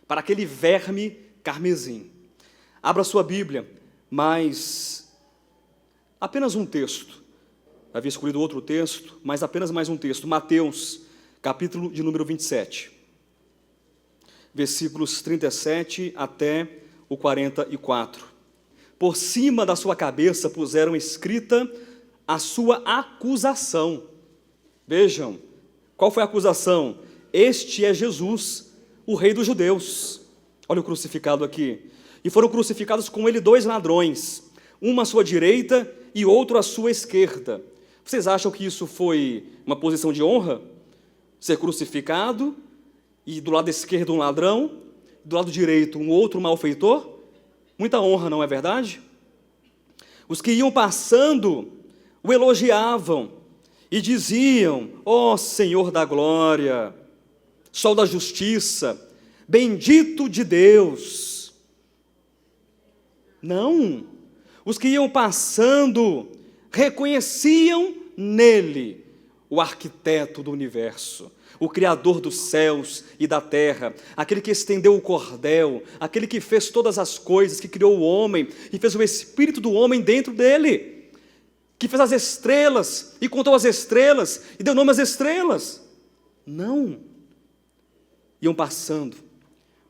para aquele verme carmesim. Abra sua Bíblia, mas apenas um texto. Havia escolhido outro texto, mas apenas mais um texto. Mateus, capítulo de número 27, versículos 37 até o 44. Por cima da sua cabeça puseram escrita a sua acusação. Vejam, qual foi a acusação? Este é Jesus, o rei dos judeus. Olha o crucificado aqui. E foram crucificados com ele 2 ladrões, uma à sua direita e outro à sua esquerda. Vocês acham que isso foi uma posição de honra? Ser crucificado e do lado esquerdo um ladrão, do lado direito um outro malfeitor? Muita honra, não é verdade? Os que iam passando o elogiavam e diziam, ó Senhor da glória, Sol da justiça, bendito de Deus. Não, os que iam passando reconheciam nele o arquiteto do universo, o Criador dos céus e da terra, aquele que estendeu o cordel, aquele que fez todas as coisas, que criou o homem e fez o espírito do homem dentro dele, que fez as estrelas e contou as estrelas e deu nome às estrelas. Não. Iam passando,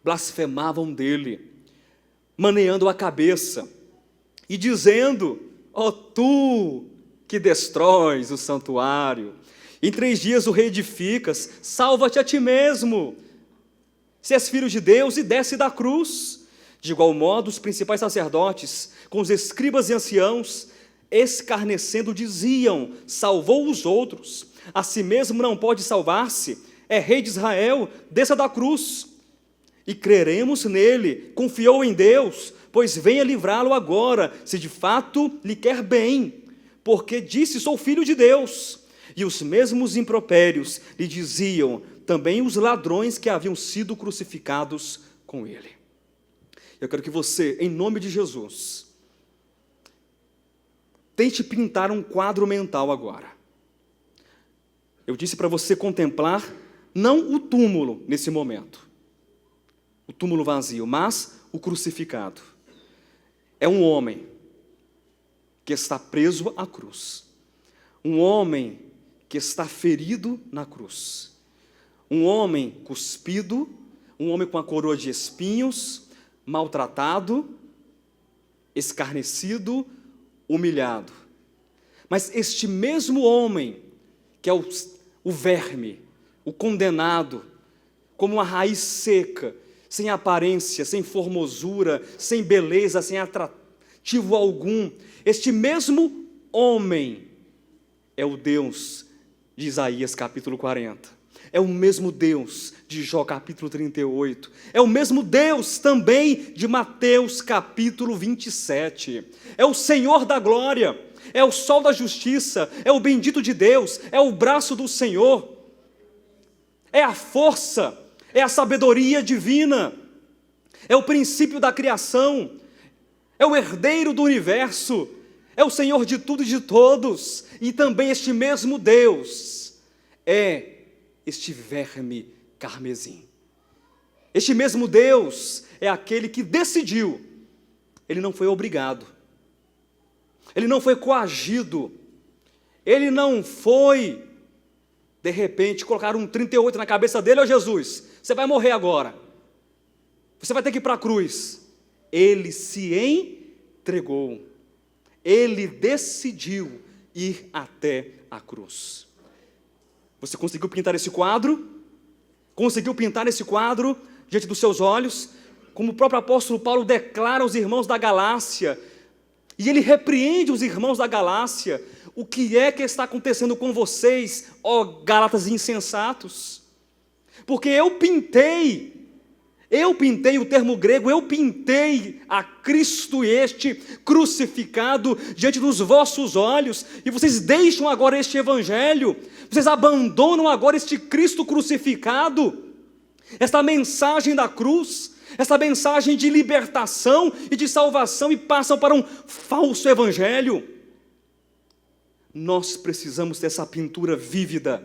blasfemavam dele, maneando a cabeça e dizendo, ó tu que destróis o santuário, em 3 dias o reedificas, salva-te a ti mesmo. Se és filho de Deus, e desce da cruz. De igual modo, os principais sacerdotes, com os escribas e anciãos, escarnecendo, diziam, salvou os outros, a si mesmo não pode salvar-se, é rei de Israel, desça da cruz. E creremos nele, confiou em Deus, pois venha livrá-lo agora, se de fato lhe quer bem, porque disse, sou filho de Deus. E os mesmos impropérios lhe diziam também os ladrões que haviam sido crucificados com ele. Eu quero que você, em nome de Jesus, Tente pintar um quadro mental agora. Eu disse para você contemplar não o túmulo nesse momento, o túmulo vazio, mas o crucificado. É um homem que está preso à cruz. Um homem que está ferido na cruz. Um homem cuspido, um homem com a coroa de espinhos, maltratado, escarnecido, humilhado. Mas este mesmo homem, que é o verme, o condenado, como uma raiz seca, sem aparência, sem formosura, sem beleza, sem atrativo algum, este mesmo homem é o Deus de Isaías capítulo 40. É o mesmo Deus de Jó capítulo 38. É o mesmo Deus também de Mateus capítulo 27. É o Senhor da glória, é o sol da justiça, é o bendito de Deus, é o braço do Senhor, é a força, é a sabedoria divina, é o princípio da criação, é o herdeiro do universo, é o Senhor de tudo e de todos, e também este mesmo Deus é este verme carmesim. Este mesmo Deus é aquele que decidiu, ele não foi obrigado, ele não foi coagido, ele não foi, de repente, colocar um 38 na cabeça dele: ó Jesus, você vai morrer agora, você vai ter que ir para a cruz. Ele se entregou, ele decidiu ir até a cruz. Você conseguiu pintar esse quadro? Conseguiu pintar esse quadro diante dos seus olhos? Como o próprio apóstolo Paulo declara aos irmãos da Galácia, e ele repreende os irmãos da Galácia: o que é que está acontecendo com vocês, ó Gálatas insensatos? Porque eu pintei, o termo grego, eu pintei a Cristo este crucificado diante dos vossos olhos, e vocês deixam agora este evangelho, vocês abandonam agora este Cristo crucificado, esta mensagem da cruz, essa mensagem de libertação e de salvação, e passam para um falso evangelho. Nós precisamos ter essa pintura vívida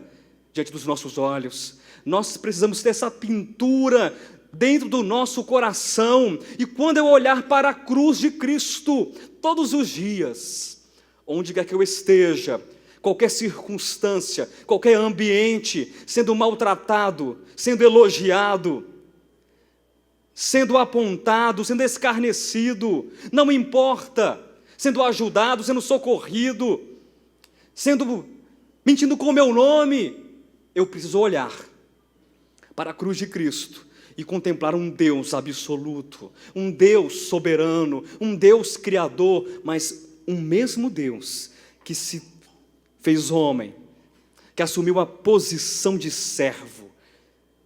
diante dos nossos olhos, nós precisamos ter essa pintura dentro do nosso coração, e quando eu olhar para a cruz de Cristo, todos os dias, onde quer que eu esteja, qualquer circunstância, qualquer ambiente, sendo maltratado, sendo elogiado, sendo apontado, sendo escarnecido, não importa, sendo ajudado, sendo socorrido, sendo mentindo com o meu nome, eu preciso olhar para a cruz de Cristo e contemplar um Deus absoluto, um Deus soberano, um Deus criador, mas um mesmo Deus que se fez homem, que assumiu a posição de servo,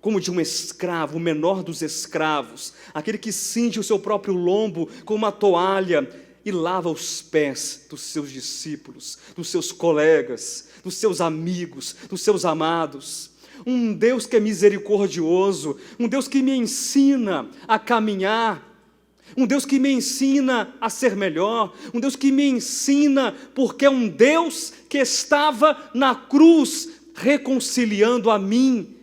como de um escravo, o menor dos escravos, aquele que cinge o seu próprio lombo com uma toalha e lava os pés dos seus discípulos, dos seus colegas, dos seus amigos, dos seus amados. Um Deus que é misericordioso, um Deus que me ensina a caminhar, um Deus que me ensina a ser melhor, um Deus que me ensina, porque é um Deus que estava na cruz reconciliando a mim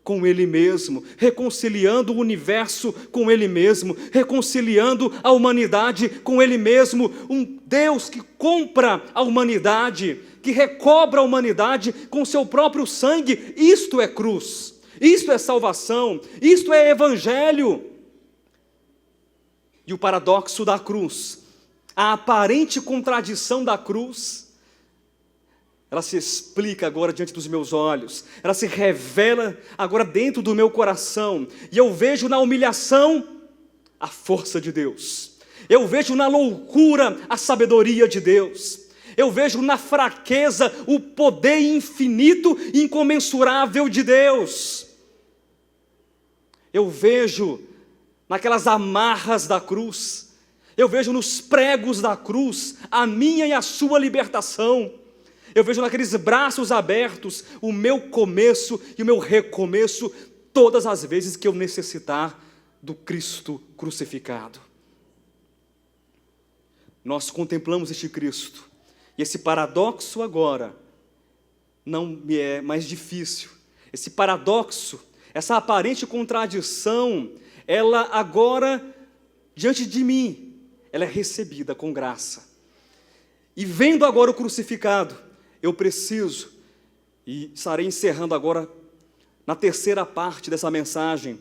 com Ele mesmo, reconciliando o universo com Ele mesmo, reconciliando a humanidade com Ele mesmo, um Deus que compra a humanidade, que recobra a humanidade com seu próprio sangue. Isto é cruz, isto é salvação, isto é evangelho. E o paradoxo da cruz, a aparente contradição da cruz, ela se explica agora diante dos meus olhos, ela se revela agora dentro do meu coração, e eu vejo na humilhação a força de Deus, eu vejo na loucura a sabedoria de Deus, eu vejo na fraqueza o poder infinito e incomensurável de Deus, eu vejo naquelas amarras da cruz, eu vejo nos pregos da cruz a minha e a sua libertação, eu vejo naqueles braços abertos o meu começo e o meu recomeço, todas as vezes que eu necessitar do Cristo crucificado. Nós contemplamos este Cristo, E esse paradoxo agora não me é mais difícil. Esse paradoxo, essa aparente contradição, ela agora, diante de mim, ela é recebida com graça. E vendo agora o crucificado, eu preciso, e estarei encerrando agora na terceira parte dessa mensagem,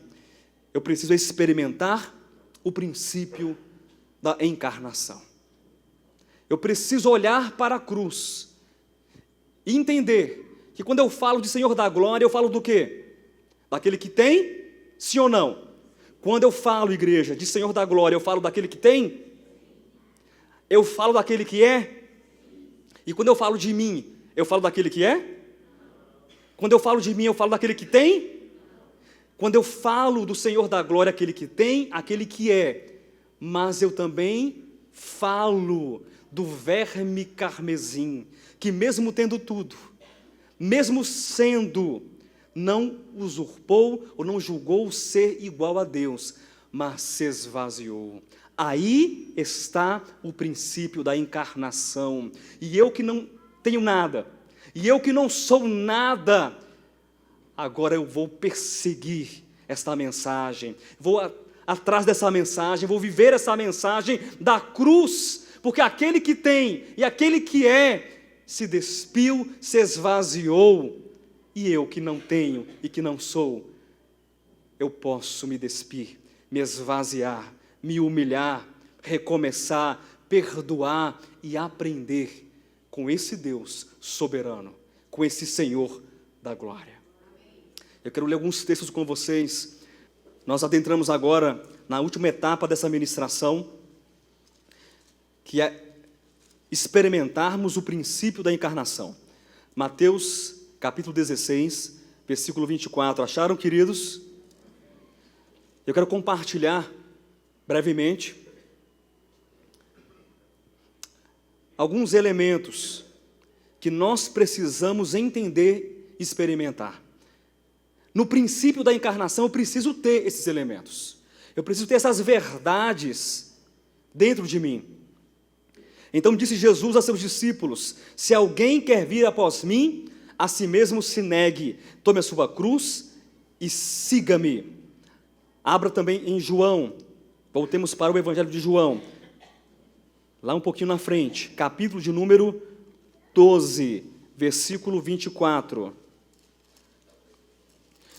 eu preciso experimentar o princípio da encarnação. Eu preciso olhar para a cruz e entender que quando eu falo de Senhor da Glória, eu falo do quê? Daquele que tem, sim ou não? Quando eu falo, igreja, de Senhor da Glória, eu falo daquele que tem? Eu falo daquele que é? E quando eu falo de mim, eu falo daquele que é? Quando eu falo de mim, eu falo daquele que tem? Quando eu falo do Senhor da Glória, aquele que tem, aquele que é, mas eu também falo do verme carmesim, que mesmo tendo tudo, mesmo sendo, não usurpou ou não julgou ser igual a Deus, mas se esvaziou. Aí está o princípio da encarnação. E eu que não tenho nada, e eu que não sou nada, agora eu vou perseguir esta mensagem, vou atrás dessa mensagem, vou viver essa mensagem da cruz, porque aquele que tem e aquele que é, se despiu, se esvaziou, e eu que não tenho e que não sou, eu posso me despir, me esvaziar, me humilhar, recomeçar, perdoar e aprender com esse Deus soberano, com esse Senhor da glória. Eu quero ler alguns textos com vocês. Nós adentramos agora na última etapa dessa ministração, que é experimentarmos o princípio da encarnação. Mateus capítulo 16, versículo 24. Acharam, queridos? Eu quero compartilhar brevemente alguns elementos que nós precisamos entender e experimentar. No princípio da encarnação, eu preciso ter esses elementos. Eu preciso ter essas verdades dentro de mim. Então disse Jesus a seus discípulos: se alguém quer vir após mim, a si mesmo se negue, tome a sua cruz e siga-me. Abra também em João, voltemos para o Evangelho de João, lá um pouquinho na frente, capítulo de número 12, versículo 24.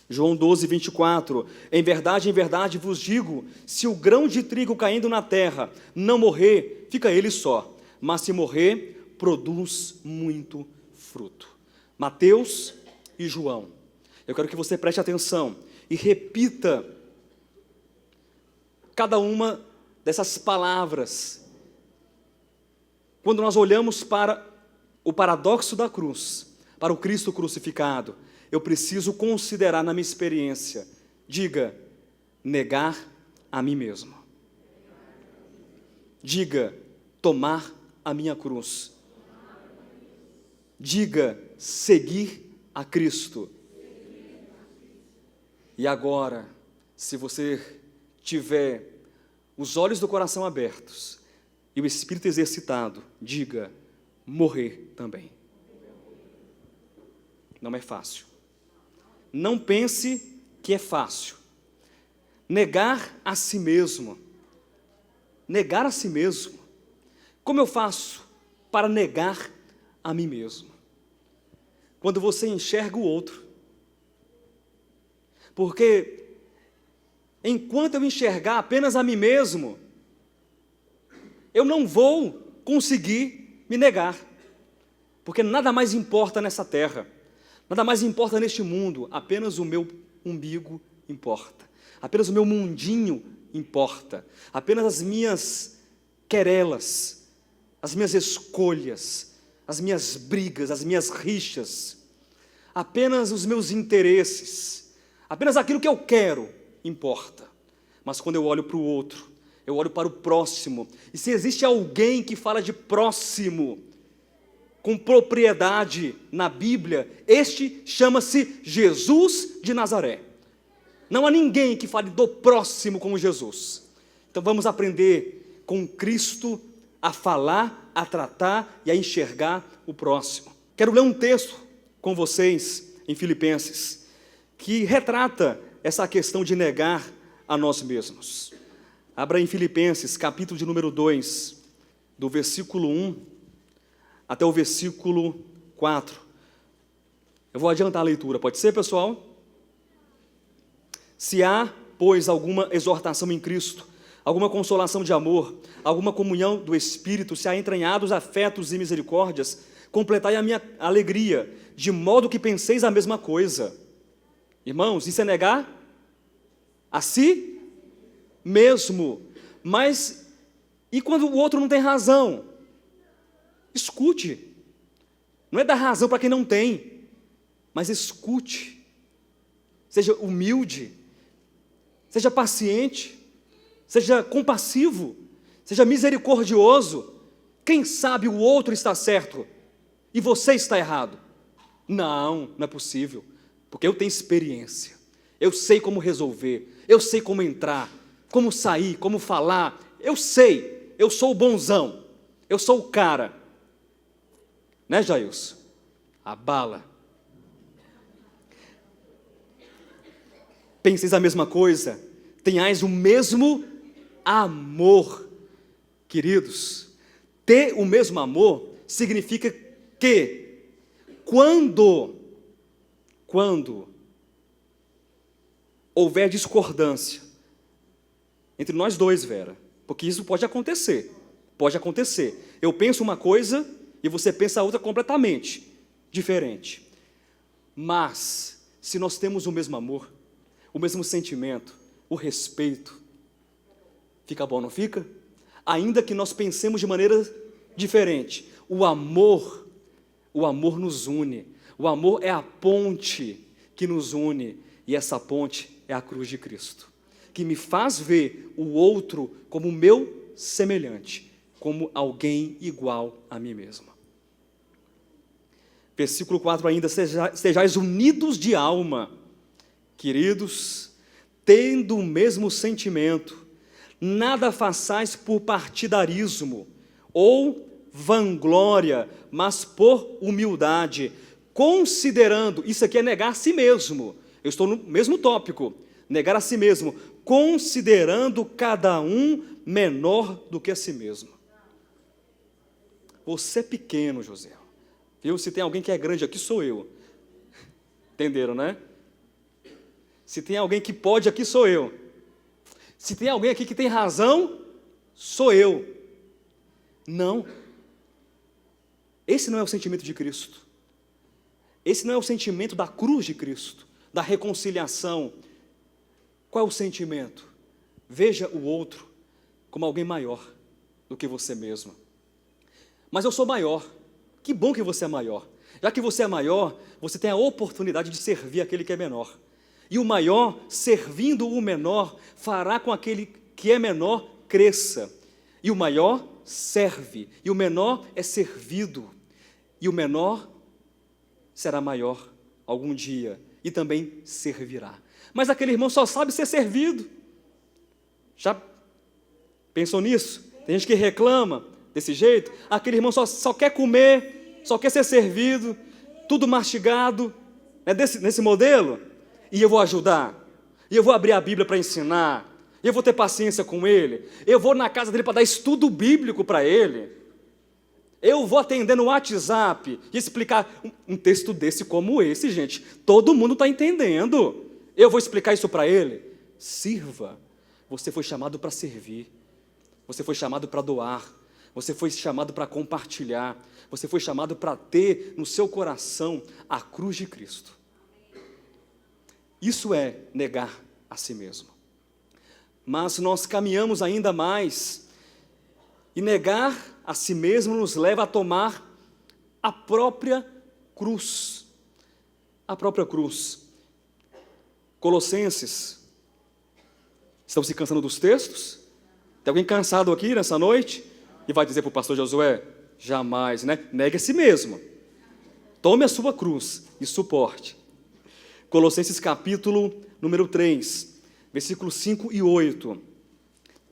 João 12, 24, em verdade vos digo, se o grão de trigo caindo na terra não morrer, fica ele só, mas se morrer, produz muito fruto. Mateus e João, eu quero que você preste atenção e repita cada uma dessas palavras. Quando nós olhamos para o paradoxo da cruz, para o Cristo crucificado, eu preciso considerar na minha experiência, diga, negar a mim mesmo. Diga, tomar a minha cruz. Diga, seguir a Cristo. E agora, se você tiver os olhos do coração abertos e o espírito exercitado, diga, morrer também. Não é fácil. Não pense que é fácil. Negar a si mesmo. Negar a si mesmo. Como eu faço para negar a mim mesmo? Quando você enxerga o outro. Porque enquanto eu enxergar apenas a mim mesmo, eu não vou conseguir me negar. Porque nada mais importa nessa terra. Nada mais importa neste mundo, apenas o meu umbigo importa. Apenas o meu mundinho importa. Apenas as minhas querelas, as minhas escolhas, as minhas brigas, as minhas rixas. Apenas os meus interesses. Apenas aquilo que eu quero importa. Mas quando eu olho para o outro, eu olho para o próximo. E se existe alguém que fala de próximo com propriedade na Bíblia, este chama-se Jesus de Nazaré. Não há ninguém que fale do próximo como Jesus. Então vamos aprender com Cristo a falar, a tratar e a enxergar o próximo. Quero ler um texto com vocês em Filipenses, que retrata essa questão de negar a nós mesmos. Abra em Filipenses, capítulo de número 2, do versículo 1 até o versículo 4. Eu vou adiantar a leitura, pode ser, pessoal? Se há, pois, alguma exortação em Cristo, alguma consolação de amor, alguma comunhão do Espírito, se há entranhados afetos e misericórdias, completai a minha alegria, de modo que penseis a mesma coisa. Irmãos, isso é negar a si mesmo. Mas, e quando o outro não tem razão? Escute. Não é dar razão para quem não tem, mas escute. Seja humilde, seja paciente, seja compassivo, seja misericordioso. Quem sabe o outro está certo e você está errado? Não é possível, porque eu tenho experiência, eu sei como resolver, eu sei como entrar, como sair, como falar, eu sei, eu sou o bonzão, eu sou o cara, né, Jailson? A bala. Penseis a mesma coisa, tenhais o mesmo amor. Queridos, ter o mesmo amor significa que quando houver discordância entre nós dois, Vera, porque isso pode acontecer, eu penso uma coisa e você pensa outra completamente diferente, mas se nós temos o mesmo amor, o mesmo sentimento, o respeito, fica bom, não fica? Ainda que nós pensemos de maneira diferente, o amor nos une, o amor é a ponte que nos une, e essa ponte é a cruz de Cristo, que me faz ver o outro como meu semelhante, como alguém igual a mim mesmo. Versículo 4 ainda, sejais unidos de alma, queridos, tendo o mesmo sentimento, nada façais por partidarismo ou vanglória, mas por humildade, considerando, isso aqui é negar a si mesmo, eu estou no mesmo tópico, negar a si mesmo, considerando cada um menor do que a si mesmo. Você é pequeno, José, viu? Se tem alguém que é grande aqui, sou eu. Entenderam, né? Se tem alguém que pode aqui, sou eu. Se tem alguém aqui que tem razão, sou eu. Não. Esse não é o sentimento de Cristo. Esse não é o sentimento da cruz de Cristo, da reconciliação. Qual é o sentimento? Veja o outro como alguém maior do que você mesmo. Mas eu sou maior. Que bom que você é maior. Já que você é maior, você tem a oportunidade de servir aquele que é menor. E o maior, servindo o menor, fará com aquele que é menor cresça. E o maior serve, e o menor é servido. E o menor será maior algum dia, e também servirá. Mas aquele irmão só sabe ser servido. Já pensou nisso? Tem gente que reclama desse jeito. Aquele irmão só quer comer, só quer ser servido, tudo mastigado. É nesse modelo? E eu vou ajudar, e eu vou abrir a Bíblia para ensinar, e eu vou ter paciência com ele, eu vou na casa dele para dar estudo bíblico para ele, eu vou atender no WhatsApp e explicar um texto desse como esse, gente, todo mundo está entendendo, eu vou explicar isso para ele. Sirva, você foi chamado para servir, você foi chamado para doar, você foi chamado para compartilhar, você foi chamado para ter no seu coração a cruz de Cristo. Isso é negar a si mesmo. Mas nós caminhamos ainda mais, e negar a si mesmo nos leva a tomar a própria cruz. A própria cruz. Colossenses. Estão se cansando dos textos? Tem alguém cansado aqui nessa noite? E vai dizer para o pastor Josué? Jamais, né? Negue a si mesmo. Tome a sua cruz e suporte. Colossenses capítulo número 3, versículos 5 e 8.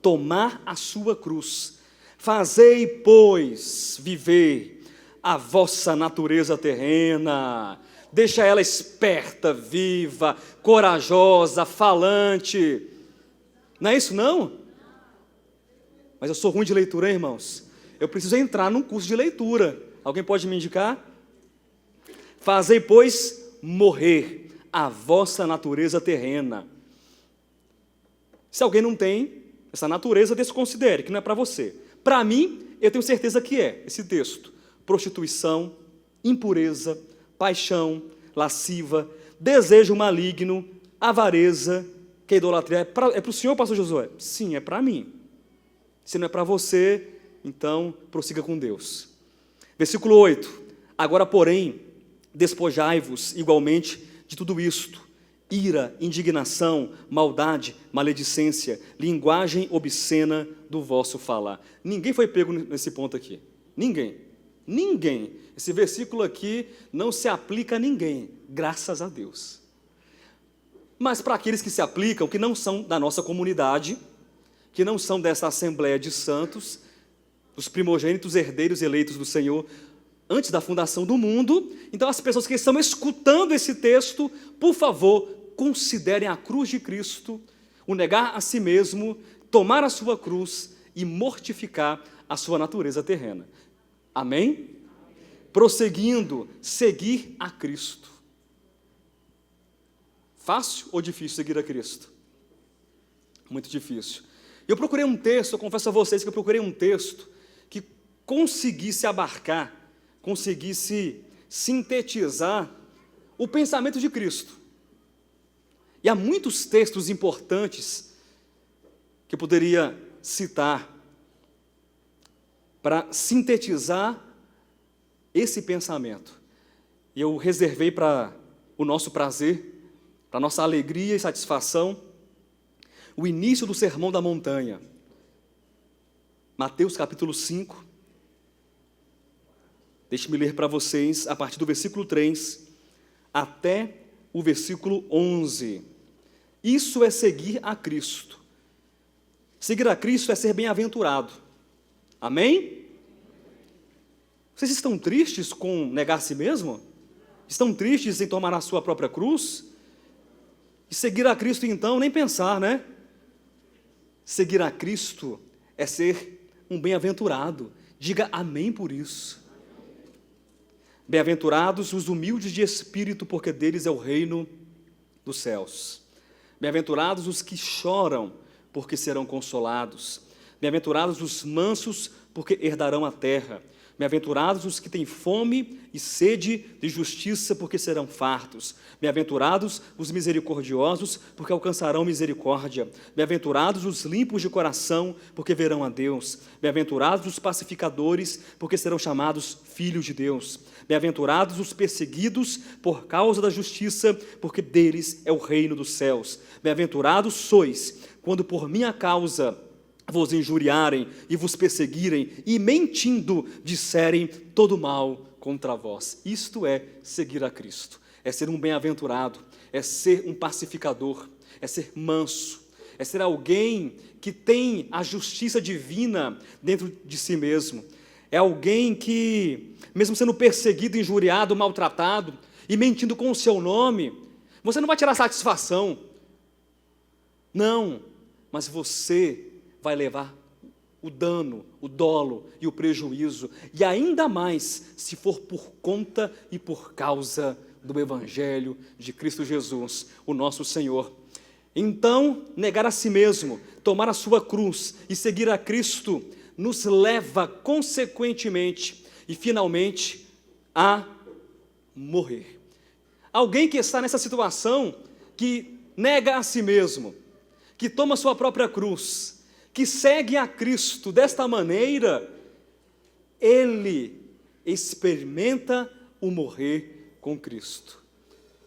Tomar a sua cruz, Fazei, pois, viver a vossa natureza terrena, deixa ela esperta, viva, corajosa, falante. Não é isso, não? Mas eu sou ruim de leitura, hein, irmãos? Eu preciso entrar num curso de leitura. Alguém pode me indicar? Fazei, pois, morrer a vossa natureza terrena. Se alguém não tem essa natureza, desconsidere, que não é para você. Para mim, eu tenho certeza que é esse texto. Prostituição, impureza, paixão, lasciva, desejo maligno, avareza, que a idolatria é para o senhor, pastor Josué? Sim, é para mim. Se não é para você, então prossiga com Deus. Versículo 8. Agora, porém, despojai-vos igualmente de tudo isto: ira, indignação, maldade, maledicência, linguagem obscena do vosso falar. Ninguém foi pego nesse ponto aqui. Ninguém. Ninguém. Esse versículo aqui não se aplica a ninguém, graças a Deus. Mas para aqueles que se aplicam, que não são da nossa comunidade, que não são dessa Assembleia de Santos, os primogênitos herdeiros eleitos do Senhor, antes da fundação do mundo, então as pessoas que estão escutando esse texto, por favor, considerem a cruz de Cristo, o negar a si mesmo, tomar a sua cruz e mortificar a sua natureza terrena. Amém? Prosseguindo, seguir a Cristo. Fácil ou difícil seguir a Cristo? Muito difícil. Eu procurei um texto, eu confesso a vocês que eu procurei um texto que conseguisse abarcar, conseguisse sintetizar o pensamento de Cristo. E há muitos textos importantes que eu poderia citar para sintetizar esse pensamento. E eu reservei para o nosso prazer, para a nossa alegria e satisfação, o início do Sermão da Montanha. Mateus capítulo 5. Deixe-me ler para vocês a partir do versículo 3 até o versículo 11. Isso é seguir a Cristo. Seguir a Cristo é ser bem-aventurado. Amém? Vocês estão tristes com negar a si mesmo? Estão tristes em tomar a sua própria cruz? E seguir a Cristo, então, nem pensar, né? Seguir a Cristo é ser um bem-aventurado. Diga amém por isso. Bem-aventurados os humildes de espírito, porque deles é o reino dos céus. Bem-aventurados os que choram, porque serão consolados. Bem-aventurados os mansos, porque herdarão a terra. Bem-aventurados os que têm fome e sede de justiça, porque serão fartos. Bem-aventurados os misericordiosos, porque alcançarão misericórdia. Bem-aventurados os limpos de coração, porque verão a Deus. Bem-aventurados os pacificadores, porque serão chamados filhos de Deus. Bem-aventurados os perseguidos por causa da justiça, porque deles é o reino dos céus. Bem-aventurados sois, quando por minha causa vos injuriarem e vos perseguirem, e mentindo disserem todo mal contra vós. Isto é seguir a Cristo, é ser um bem-aventurado, é ser um pacificador, é ser manso, é ser alguém que tem a justiça divina dentro de si mesmo, é alguém que, mesmo sendo perseguido, injuriado, maltratado, e mentindo com o seu nome, você não vai tirar satisfação, não, mas você vai levar o dano, o dolo e o prejuízo, e ainda mais se for por conta e por causa do Evangelho de Cristo Jesus, o nosso Senhor. Então, negar a si mesmo, tomar a sua cruz e seguir a Cristo, nos leva consequentemente e finalmente a morrer. Alguém que está nessa situação, que nega a si mesmo, que toma a sua própria cruz, que segue a Cristo desta maneira, ele experimenta o morrer com Cristo.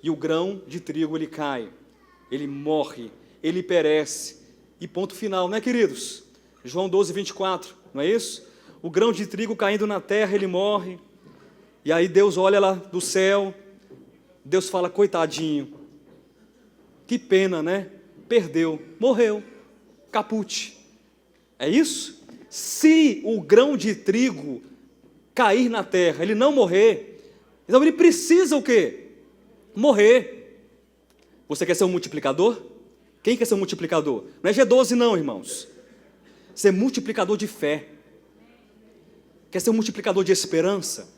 E o grão de trigo ele cai, ele morre, ele perece. E ponto final, né, queridos? João 12, 24, não é isso? O grão de trigo caindo na terra, ele morre. E aí Deus olha lá do céu, Deus fala, coitadinho, que pena, né? Perdeu, morreu, caput. É isso? Se o grão de trigo cair na terra, ele não morrer, então ele precisa o quê? Morrer. Você quer ser um multiplicador? Quem quer ser um multiplicador? Não é G12 não, irmãos. Ser multiplicador de fé. Quer ser um multiplicador de esperança?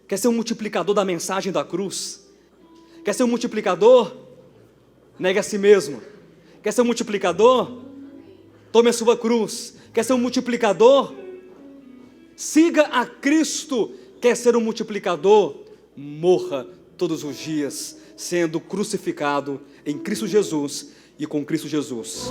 Quer ser um multiplicador da mensagem da cruz? Quer ser um multiplicador? Negue a si mesmo. Quer ser um multiplicador? Tome a sua cruz. Quer ser um multiplicador? Siga a Cristo. Quer ser um multiplicador? Morra todos os dias, sendo crucificado em Cristo Jesus e com Cristo Jesus.